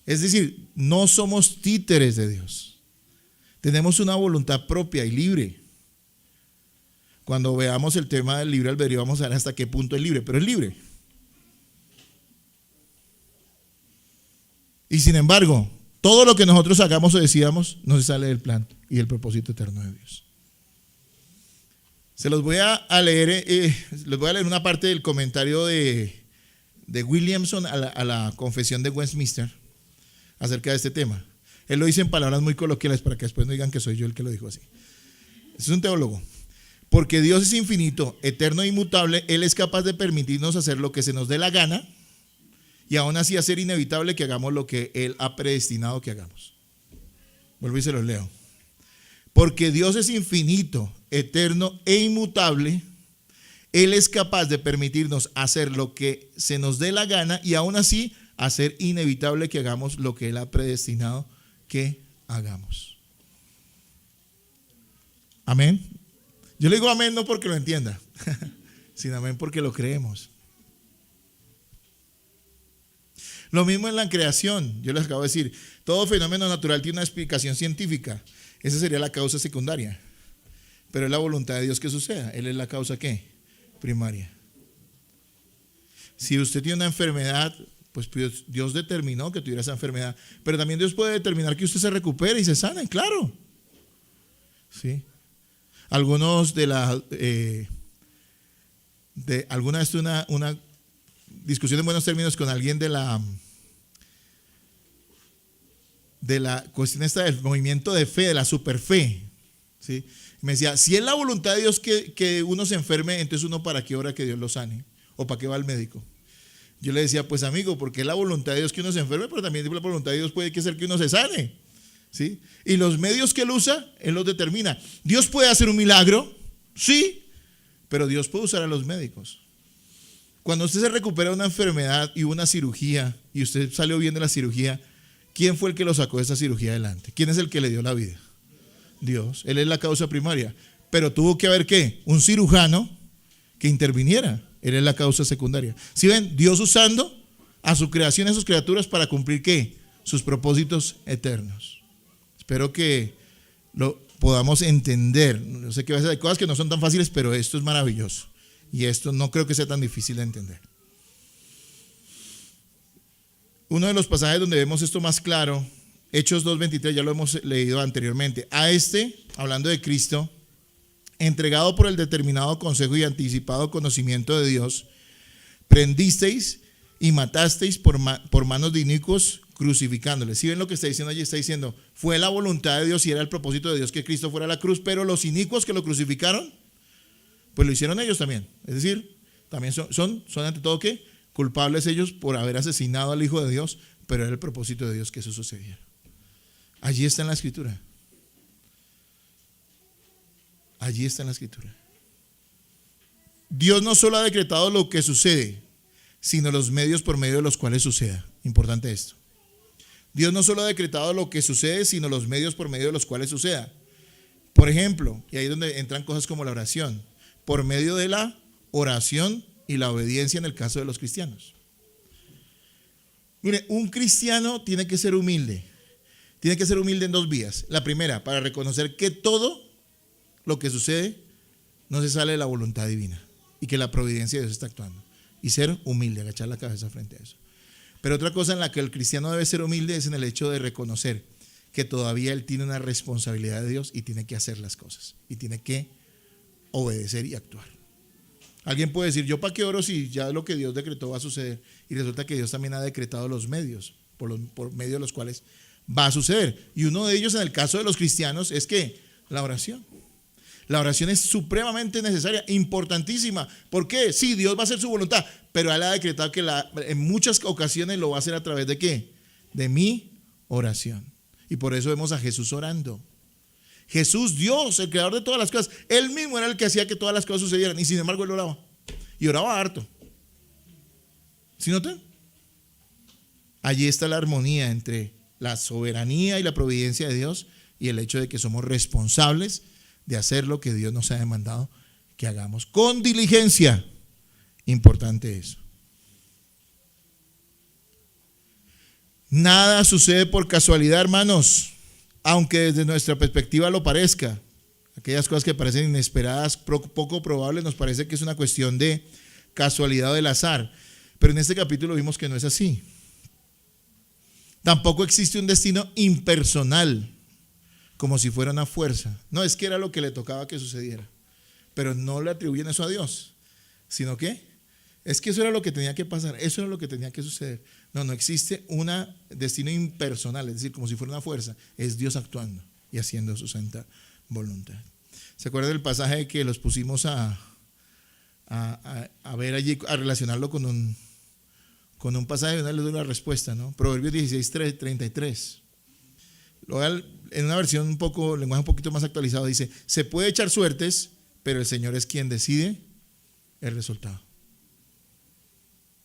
Es decir, no somos títeres de Dios. Tenemos una voluntad propia y libre. Cuando veamos el tema del libre albedrío vamos a ver hasta qué punto es libre, pero es libre. Y sin embargo, todo lo que nosotros hagamos o decidamos no se sale del plan y del propósito eterno de Dios. Se los voy a leer, les voy a leer una parte del comentario de Williamson a la confesión de Westminster acerca de este tema. Él lo dice en palabras muy coloquiales para que después no digan que soy yo el que lo dijo así. Es un teólogo. Porque Dios es infinito, eterno e inmutable, Él es capaz de permitirnos hacer lo que se nos dé la gana y aún así hacer inevitable que hagamos lo que Él ha predestinado que hagamos. Vuelvo y se los leo. Porque Dios es infinito, eterno e inmutable, Él es capaz de permitirnos hacer lo que se nos dé la gana y aún así hacer inevitable que hagamos lo que Él ha predestinado que hagamos. Amén. Yo le digo amén no porque lo entienda, sino amén porque lo creemos. Lo mismo en la creación. Yo les acabo de decir, todo fenómeno natural tiene una explicación científica. Esa sería la causa secundaria. Pero es la voluntad de Dios que suceda. Él es la causa ¿qué? Primaria. Si usted tiene una enfermedad, pues Dios determinó que tuviera esa enfermedad. Pero también Dios puede determinar que usted se recupere y se sane, claro. ¿Sí? Algunos alguna vez tuve una discusión en buenos términos con alguien de la cuestión esta del movimiento de fe, de la superfe. ¿Sí? Me decía, si es la voluntad de Dios que uno se enferme, entonces uno para qué ora que Dios lo sane, o para qué va al médico. Yo le decía, pues amigo, porque es la voluntad de Dios que uno se enferme, pero también la voluntad de Dios puede que ser que uno se sane. ¿Sí? Y los medios que él usa, él los determina. ¿Dios puede hacer un milagro? Sí, pero Dios puede usar a los médicos. Cuando usted se recupera de una enfermedad y una cirugía, y usted salió bien de la cirugía, ¿quién fue el que lo sacó de esa cirugía adelante? ¿Quién es el que le dio la vida? Dios. Él es la causa primaria. Pero tuvo que haber ¿qué? Un cirujano que interviniera. Él es la causa secundaria. ¿Sí ven? Dios usando a su creación, a sus criaturas para cumplir ¿qué? Sus propósitos eternos. Espero que lo podamos entender. Yo sé que a veces hay cosas que no son tan fáciles, pero esto es maravilloso. Y esto no creo que sea tan difícil de entender. Uno de los pasajes donde vemos esto más claro, Hechos 2:23, ya lo hemos leído anteriormente. A hablando de Cristo, entregado por el determinado consejo y anticipado conocimiento de Dios, prendisteis y matasteis por manos de inicuos, crucificándoles. ¿Sí ven lo que está diciendo allí? Está diciendo, fue la voluntad de Dios y era el propósito de Dios que Cristo fuera a la cruz, pero los inicuos que lo crucificaron, pues lo hicieron ellos también. Es decir, también son ante todo ¿qué? Culpables ellos por haber asesinado al Hijo de Dios, pero era el propósito de Dios que eso sucediera. Allí está en la Escritura. Allí está en la Escritura. Dios no solo ha decretado lo que sucede, sino los medios por medio de los cuales suceda. Importante esto. Dios no solo ha decretado lo que sucede, sino los medios por medio de los cuales suceda. Por ejemplo, y ahí es donde entran cosas como la oración, por medio de la oración y la obediencia en el caso de los cristianos. Mire, un cristiano tiene que ser humilde. Tiene que ser humilde en dos vías. La primera, para reconocer que todo lo que sucede no se sale de la voluntad divina y que la providencia de Dios está actuando. Y ser humilde, agachar la cabeza frente a eso. Pero otra cosa en la que el cristiano debe ser humilde es en el hecho de reconocer que todavía él tiene una responsabilidad de Dios y tiene que hacer las cosas. Y tiene que obedecer y actuar. Alguien puede decir, ¿yo para qué oro si ya lo que Dios decretó va a suceder? Y resulta que Dios también ha decretado los medios por medio de los cuales va a suceder. Y uno de ellos en el caso de los cristianos es que la oración. La oración es supremamente necesaria, importantísima. ¿Por qué? Sí, Dios va a hacer su voluntad, pero Él ha decretado que en muchas ocasiones lo va a hacer a través de ¿qué? De mi oración. Y por eso vemos a Jesús orando. Jesús, Dios, el creador de todas las cosas, Él mismo era el que hacía que todas las cosas sucedieran. Y sin embargo Él oraba. Y oraba harto. ¿Sí notan? Allí está la armonía entre la soberanía y la providencia de Dios y el hecho de que somos responsables de hacer lo que Dios nos ha demandado que hagamos con diligencia. Importante eso. Nada sucede por casualidad, hermanos. aunque desde nuestra perspectiva lo parezca, aquellas cosas que parecen inesperadas, poco probables, nos parece que es una cuestión de casualidad o del azar. Pero en este capítulo vimos que no es así. Tampoco existe un destino impersonal, como si fuera una fuerza. No, es que era lo que le tocaba que sucediera. Pero no le atribuyen eso a Dios, sino que es que eso era lo que tenía que pasar, eso era lo que tenía que suceder. No existe un destino impersonal, es decir, como si fuera una fuerza. Es Dios actuando y haciendo su santa voluntad. ¿Se acuerdan del pasaje que los pusimos a ver allí, a relacionarlo con un pasaje? Una les doy la respuesta, ¿no? Proverbios 16:33. En una versión lenguaje un poquito más actualizado, dice: se puede echar suertes, pero el Señor es quien decide el resultado.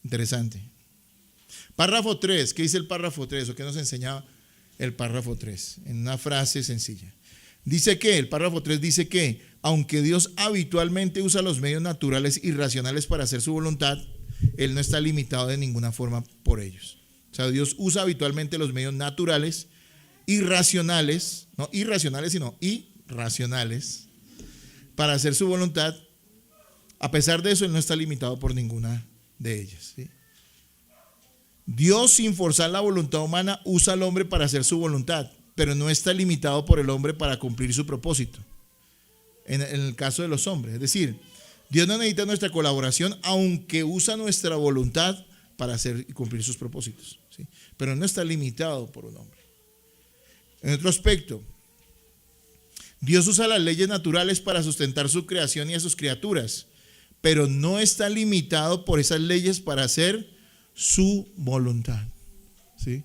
Interesante. Párrafo 3, ¿qué dice el párrafo 3? ¿O qué nos enseñaba el párrafo 3? En una frase sencilla. Dice que, el párrafo 3 dice que, aunque Dios habitualmente usa los medios naturales y racionales para hacer su voluntad, Él no está limitado de ninguna forma por ellos. O sea, Dios usa habitualmente los medios naturales y racionales, no irracionales, sino irracionales, para hacer su voluntad. A pesar de eso, Él no está limitado por ninguna de ellas, ¿sí? Dios, sin forzar la voluntad humana, usa al hombre para hacer su voluntad, pero no está limitado por el hombre para cumplir su propósito. En el caso de los hombres, es decir, Dios no necesita nuestra colaboración, aunque usa nuestra voluntad para hacer y cumplir sus propósitos, ¿sí? Pero no está limitado por un hombre. En otro aspecto, Dios usa las leyes naturales para sustentar su creación y a sus criaturas, pero no está limitado por esas leyes para hacer su voluntad, ¿sí?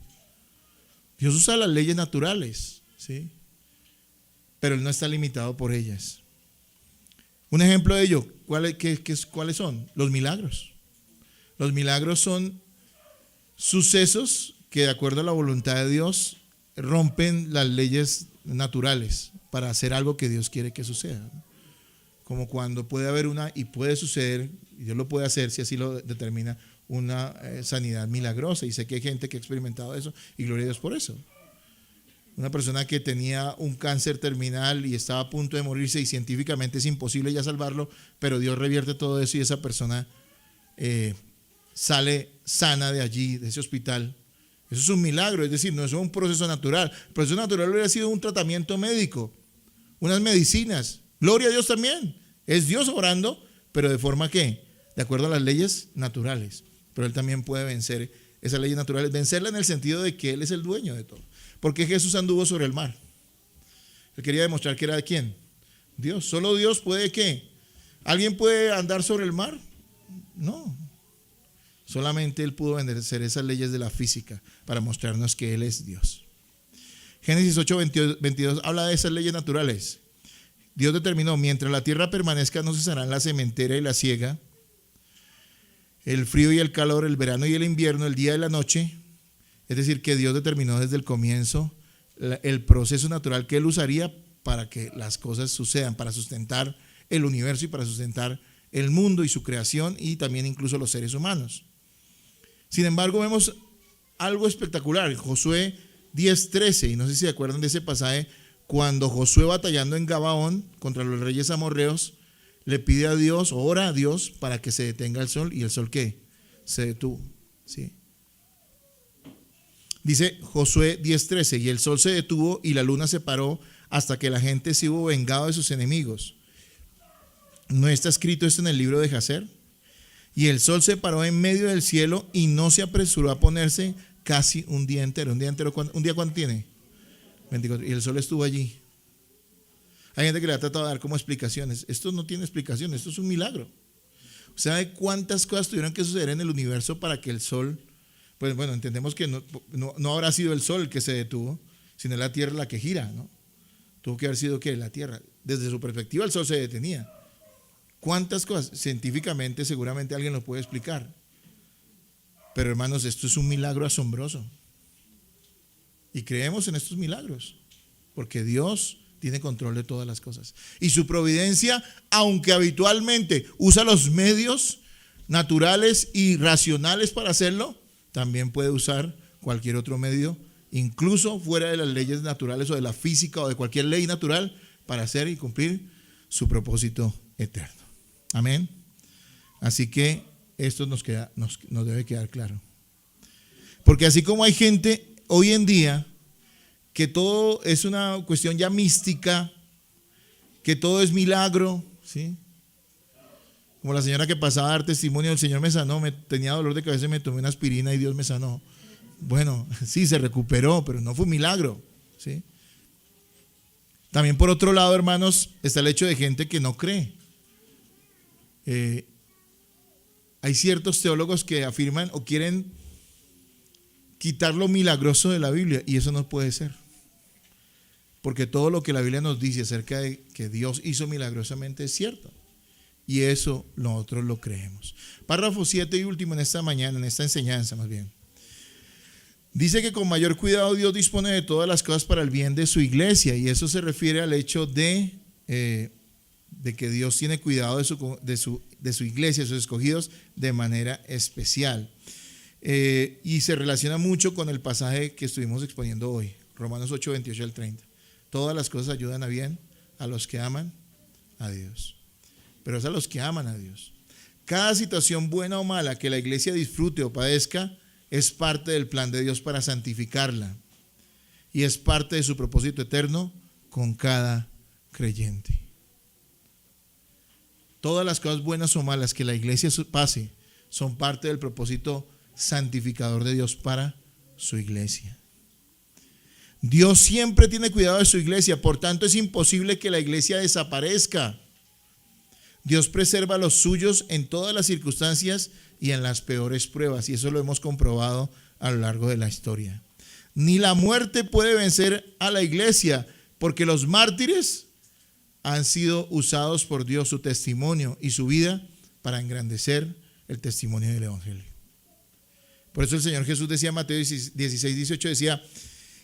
Dios usa las leyes naturales, ¿sí? Pero Él no está limitado por ellas. Un ejemplo de ello, ¿cuáles son? Los milagros. Los milagros son sucesos que, de acuerdo a la voluntad de Dios, rompen las leyes naturales para hacer algo que Dios quiere que suceda, ¿no? Como cuando puede haber y puede suceder, y Dios lo puede hacer si así lo determina, una sanidad milagrosa. Y sé que hay gente que ha experimentado eso, y gloria a Dios por eso. Una persona que tenía un cáncer terminal y estaba a punto de morirse, y científicamente es imposible ya salvarlo, pero Dios revierte todo eso y esa persona sale sana de allí, de ese hospital. Eso es un milagro, es decir, no es un proceso natural. El proceso natural hubiera sido un tratamiento médico, unas medicinas. Gloria a Dios también. Es Dios obrando, pero de forma que, de acuerdo a las leyes naturales. Pero Él también puede vencer esas leyes naturales, vencerla en el sentido de que Él es el dueño de todo. Porque Jesús anduvo sobre el mar. Él quería demostrar que era de quién. Dios. Solo Dios puede, ¿qué? ¿Alguien puede andar sobre el mar? No. Solamente Él pudo vencer esas leyes de la física para mostrarnos que Él es Dios. Génesis 8:22 habla de esas leyes naturales. Dios determinó: mientras la tierra permanezca, no cesarán la sementera y la siega, el frío y el calor, el verano y el invierno, el día y la noche. Es decir, que Dios determinó desde el comienzo el proceso natural que Él usaría para que las cosas sucedan, para sustentar el universo y para sustentar el mundo y su creación, y también incluso los seres humanos. Sin embargo, vemos algo espectacular. Josué 10:13, y no sé si se acuerdan de ese pasaje, cuando Josué, batallando en Gabaón contra los reyes amorreos, le pide a Dios, ora a Dios para que se detenga el sol, y el sol, ¿qué? Se detuvo, ¿sí? Dice Josué 10:13, y el sol se detuvo y la luna se paró hasta que la gente se hubo vengado de sus enemigos. ¿No está escrito esto en el libro de Jacer? Y el sol se paró en medio del cielo y no se apresuró a ponerse casi un día entero. ¿Un día cuánto tiene? 24. Y el sol estuvo allí. Hay gente que le ha tratado de dar como explicaciones. Esto no tiene explicación, esto es un milagro. ¿Sabe cuántas cosas tuvieron que suceder en el universo para que el sol, pues bueno, entendemos que no habrá sido el sol el que se detuvo, sino la tierra la que gira, ¿no? Tuvo que haber sido ¿qué? La tierra. Desde su perspectiva el sol se detenía. ¿Cuántas cosas? Científicamente seguramente alguien lo puede explicar. Pero hermanos, esto es un milagro asombroso. Y creemos en estos milagros, porque Dios tiene control de todas las cosas. Y su providencia, aunque habitualmente usa los medios naturales y racionales para hacerlo, también puede usar cualquier otro medio incluso fuera de las leyes naturales o de la física o de cualquier ley natural, para hacer y cumplir su propósito eterno. Amén. Así que esto nos debe quedar claro. Porque así como hay gente hoy en día que todo es una cuestión ya mística, que todo es milagro, ¿sí? Como la señora que pasaba a dar testimonio, el Señor me sanó, tenía dolor de cabeza y me tomé una aspirina y Dios me sanó. Bueno, sí, se recuperó, pero no fue un milagro, ¿sí? También por otro lado, hermanos, está el hecho de gente que no cree. Hay ciertos teólogos que afirman o quieren quitar lo milagroso de la Biblia, y eso no puede ser. Porque todo lo que la Biblia nos dice acerca de que Dios hizo milagrosamente es cierto. Y eso nosotros lo creemos. Párrafo 7 y último en esta mañana, en esta enseñanza más bien. Dice que con mayor cuidado Dios dispone de todas las cosas para el bien de su iglesia. Y eso se refiere al hecho de que Dios tiene cuidado de su iglesia, de sus escogidos, de manera especial. Y se relaciona mucho con el pasaje que estuvimos exponiendo hoy, Romanos 8, 28 al 30. Todas las cosas ayudan a bien a los que aman a Dios. Pero es a los que aman a Dios. Cada situación buena o mala que la iglesia disfrute o padezca es parte del plan de Dios para santificarla. Y es parte de su propósito eterno con cada creyente. Todas las cosas buenas o malas que la iglesia pase son parte del propósito santificador de Dios para su iglesia. Dios siempre tiene cuidado de su iglesia, por tanto es imposible que la iglesia desaparezca. Dios preserva a los suyos en todas las circunstancias y en las peores pruebas, y eso lo hemos comprobado a lo largo de la historia. Ni la muerte puede vencer a la iglesia, porque los mártires han sido usados por Dios, su testimonio y su vida, para engrandecer el testimonio del evangelio. Por eso el Señor Jesús decía en Mateo 16, 18, decía: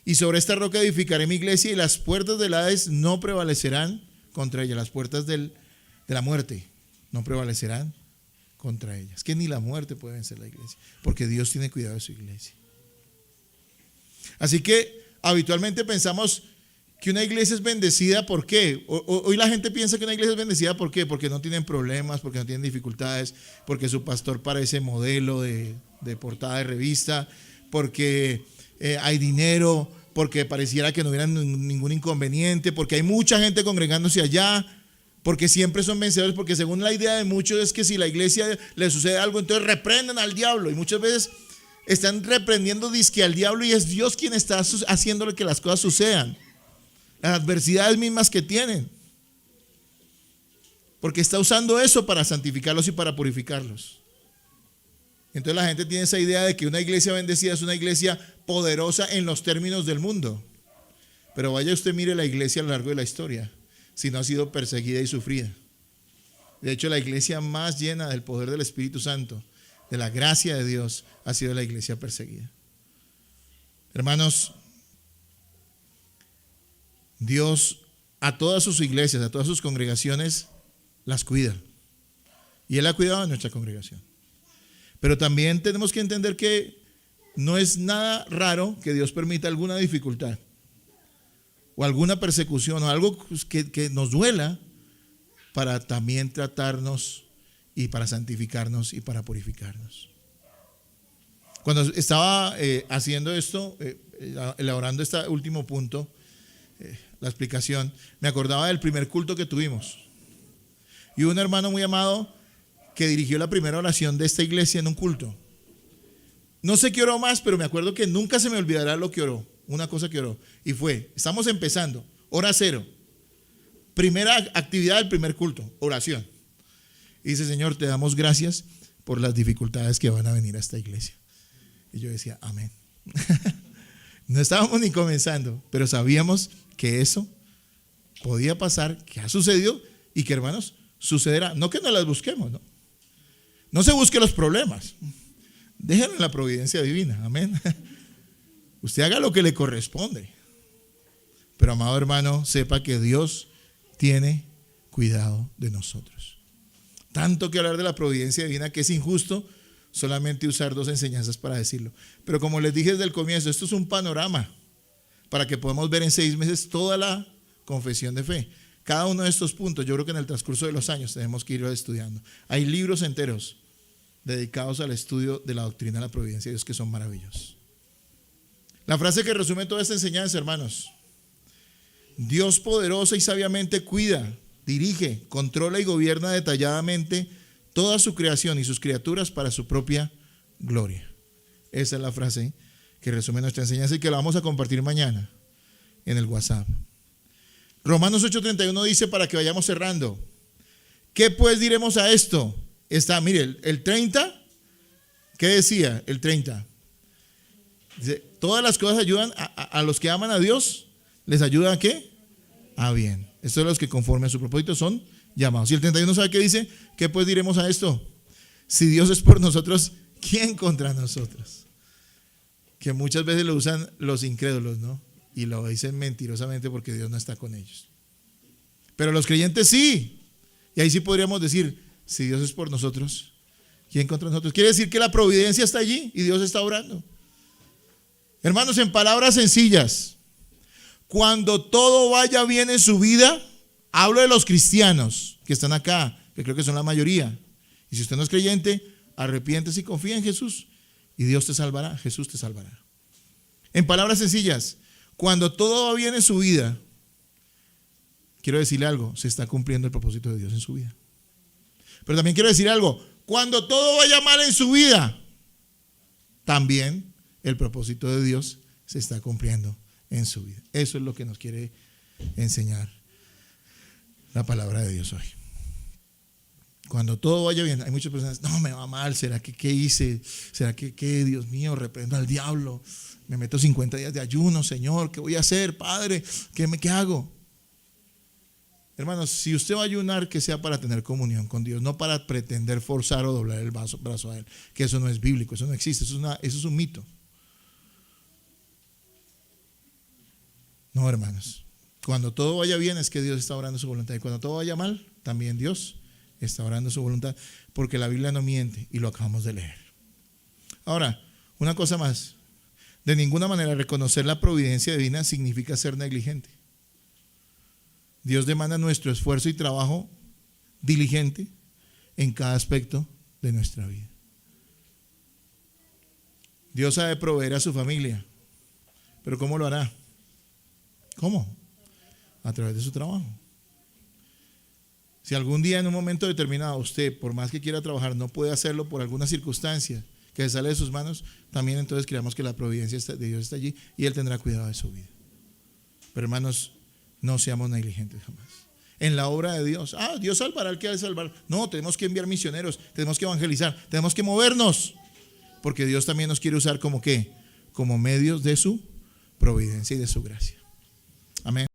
y sobre esta roca edificaré mi iglesia, y las puertas del Hades no prevalecerán contra ella. Las puertas de la muerte no prevalecerán contra ellas. Que ni la muerte puede vencer la iglesia, porque Dios tiene cuidado de su iglesia. Así que habitualmente pensamos que una iglesia es bendecida. ¿Por qué? Hoy la gente piensa que una iglesia es bendecida. ¿Por qué? Porque no tienen problemas, porque no tienen dificultades, porque su pastor parece modelo de portada de revista, porque hay dinero, porque pareciera que no hubiera ningún inconveniente, porque hay mucha gente congregándose allá, porque siempre son vencedores, porque según la idea de muchos es que si la iglesia le sucede algo, entonces reprendan al diablo, y muchas veces están reprendiendo dizque al diablo, y es Dios quien está haciéndole que las cosas sucedan, las adversidades mismas que tienen, porque está usando eso para santificarlos y para purificarlos. Entonces la gente tiene esa idea de que una iglesia bendecida es una iglesia poderosa en los términos del mundo. Pero vaya usted, mire la iglesia a lo largo de la historia, si no ha sido perseguida y sufrida. De hecho, la iglesia más llena del poder del Espíritu Santo, de la gracia de Dios, ha sido la iglesia perseguida. Hermanos, Dios a todas sus iglesias, a todas sus congregaciones, las cuida. Y Él ha cuidado de nuestra congregación. Pero también tenemos que entender que no es nada raro que Dios permita alguna dificultad o alguna persecución o algo que nos duela, para también tratarnos y para santificarnos y para purificarnos. Cuando estaba haciendo esto, elaborando este último punto, la explicación, me acordaba del primer culto que tuvimos. Y un hermano muy amado que dirigió la primera oración de esta iglesia en un culto. No sé qué oró más, pero me acuerdo que nunca se me olvidará lo que oró. Una cosa que oró. Y fue: estamos empezando, hora cero. Primera actividad del primer culto, oración. Y dice: Señor, te damos gracias por las dificultades que van a venir a esta iglesia. Y yo decía: amén. No estábamos ni comenzando, pero sabíamos que eso podía pasar, que ha sucedido y que, hermanos, sucederá. No que no las busquemos, ¿no? No se busque los problemas. Déjenlo en la providencia divina. Amén. Usted haga lo que le corresponde. Pero, amado hermano, sepa que Dios tiene cuidado de nosotros. Tanto que hablar de la providencia divina, que es injusto solamente usar 2 enseñanzas para decirlo. Pero como les dije desde el comienzo, esto es un panorama para que podamos ver en 6 meses toda la confesión de fe. Cada uno de estos puntos, yo creo que en el transcurso de los años tenemos que ir estudiando. Hay libros enteros dedicados al estudio de la doctrina de la providencia de Dios que son maravillosos. La frase que resume toda esta enseñanza, hermanos: Dios poderoso y sabiamente cuida, dirige, controla y gobierna detalladamente toda su creación y sus criaturas para su propia gloria. Esa es la frase que resume nuestra enseñanza y que la vamos a compartir mañana en el WhatsApp. Romanos 8:31 dice, para que vayamos cerrando: ¿qué pues diremos a esto? Está, mire, el 30, ¿qué decía el 30? Dice, todas las cosas ayudan a los que aman a Dios, ¿les ayuda a qué? A bien. Estos son los que conforme a su propósito son llamados. Y el 31, ¿sabe qué dice? ¿Qué pues diremos a esto? Si Dios es por nosotros, ¿quién contra nosotros? Que muchas veces lo usan los incrédulos, ¿no? Y lo dicen mentirosamente porque Dios no está con ellos. Pero los creyentes sí. Y ahí sí podríamos decir, si Dios es por nosotros, ¿quién contra nosotros? Quiere decir que la providencia está allí y Dios está obrando. Hermanos, en palabras sencillas, cuando todo vaya bien en su vida, hablo de los cristianos que están acá, que creo que son la mayoría. Y si usted no es creyente, arrepiéntese y confía en Jesús y Dios te salvará, Jesús te salvará. En palabras sencillas, cuando todo va bien en su vida, quiero decirle algo, se está cumpliendo el propósito de Dios en su vida. Pero también quiero decir algo, cuando todo vaya mal en su vida, también el propósito de Dios se está cumpliendo en su vida. Eso es lo que nos quiere enseñar la palabra de Dios hoy. Cuando todo vaya bien, hay muchas personas, no, me va mal, ¿será que qué hice? ¿Será que qué? Dios mío, reprendo al diablo, me meto 50 días de ayuno, Señor, ¿qué voy a hacer, Padre? ¿Qué hago? Hermanos, si usted va a ayunar, que sea para tener comunión con Dios, no para pretender forzar o doblar el brazo a Él, que eso no es bíblico, eso no existe, eso es un mito. No, hermanos, cuando todo vaya bien es que Dios está obrando su voluntad, y cuando todo vaya mal, también Dios está obrando su voluntad, porque la Biblia no miente y lo acabamos de leer. Ahora, una cosa más, de ninguna manera reconocer la providencia divina significa ser negligente. Dios demanda nuestro esfuerzo y trabajo diligente en cada aspecto de nuestra vida. Dios ha de proveer a su familia, pero ¿cómo lo hará? ¿Cómo? A través de su trabajo. Si algún día en un momento determinado usted, por más que quiera trabajar, no puede hacerlo por alguna circunstancia que sale de sus manos, también entonces creamos que la providencia de Dios está allí y Él tendrá cuidado de su vida. Pero hermanos, no seamos negligentes jamás. En la obra de Dios, Dios salvará al que ha de salvar. No, tenemos que enviar misioneros, tenemos que evangelizar, tenemos que movernos, porque Dios también nos quiere usar como ¿qué? Como medios de su providencia y de su gracia. Amén.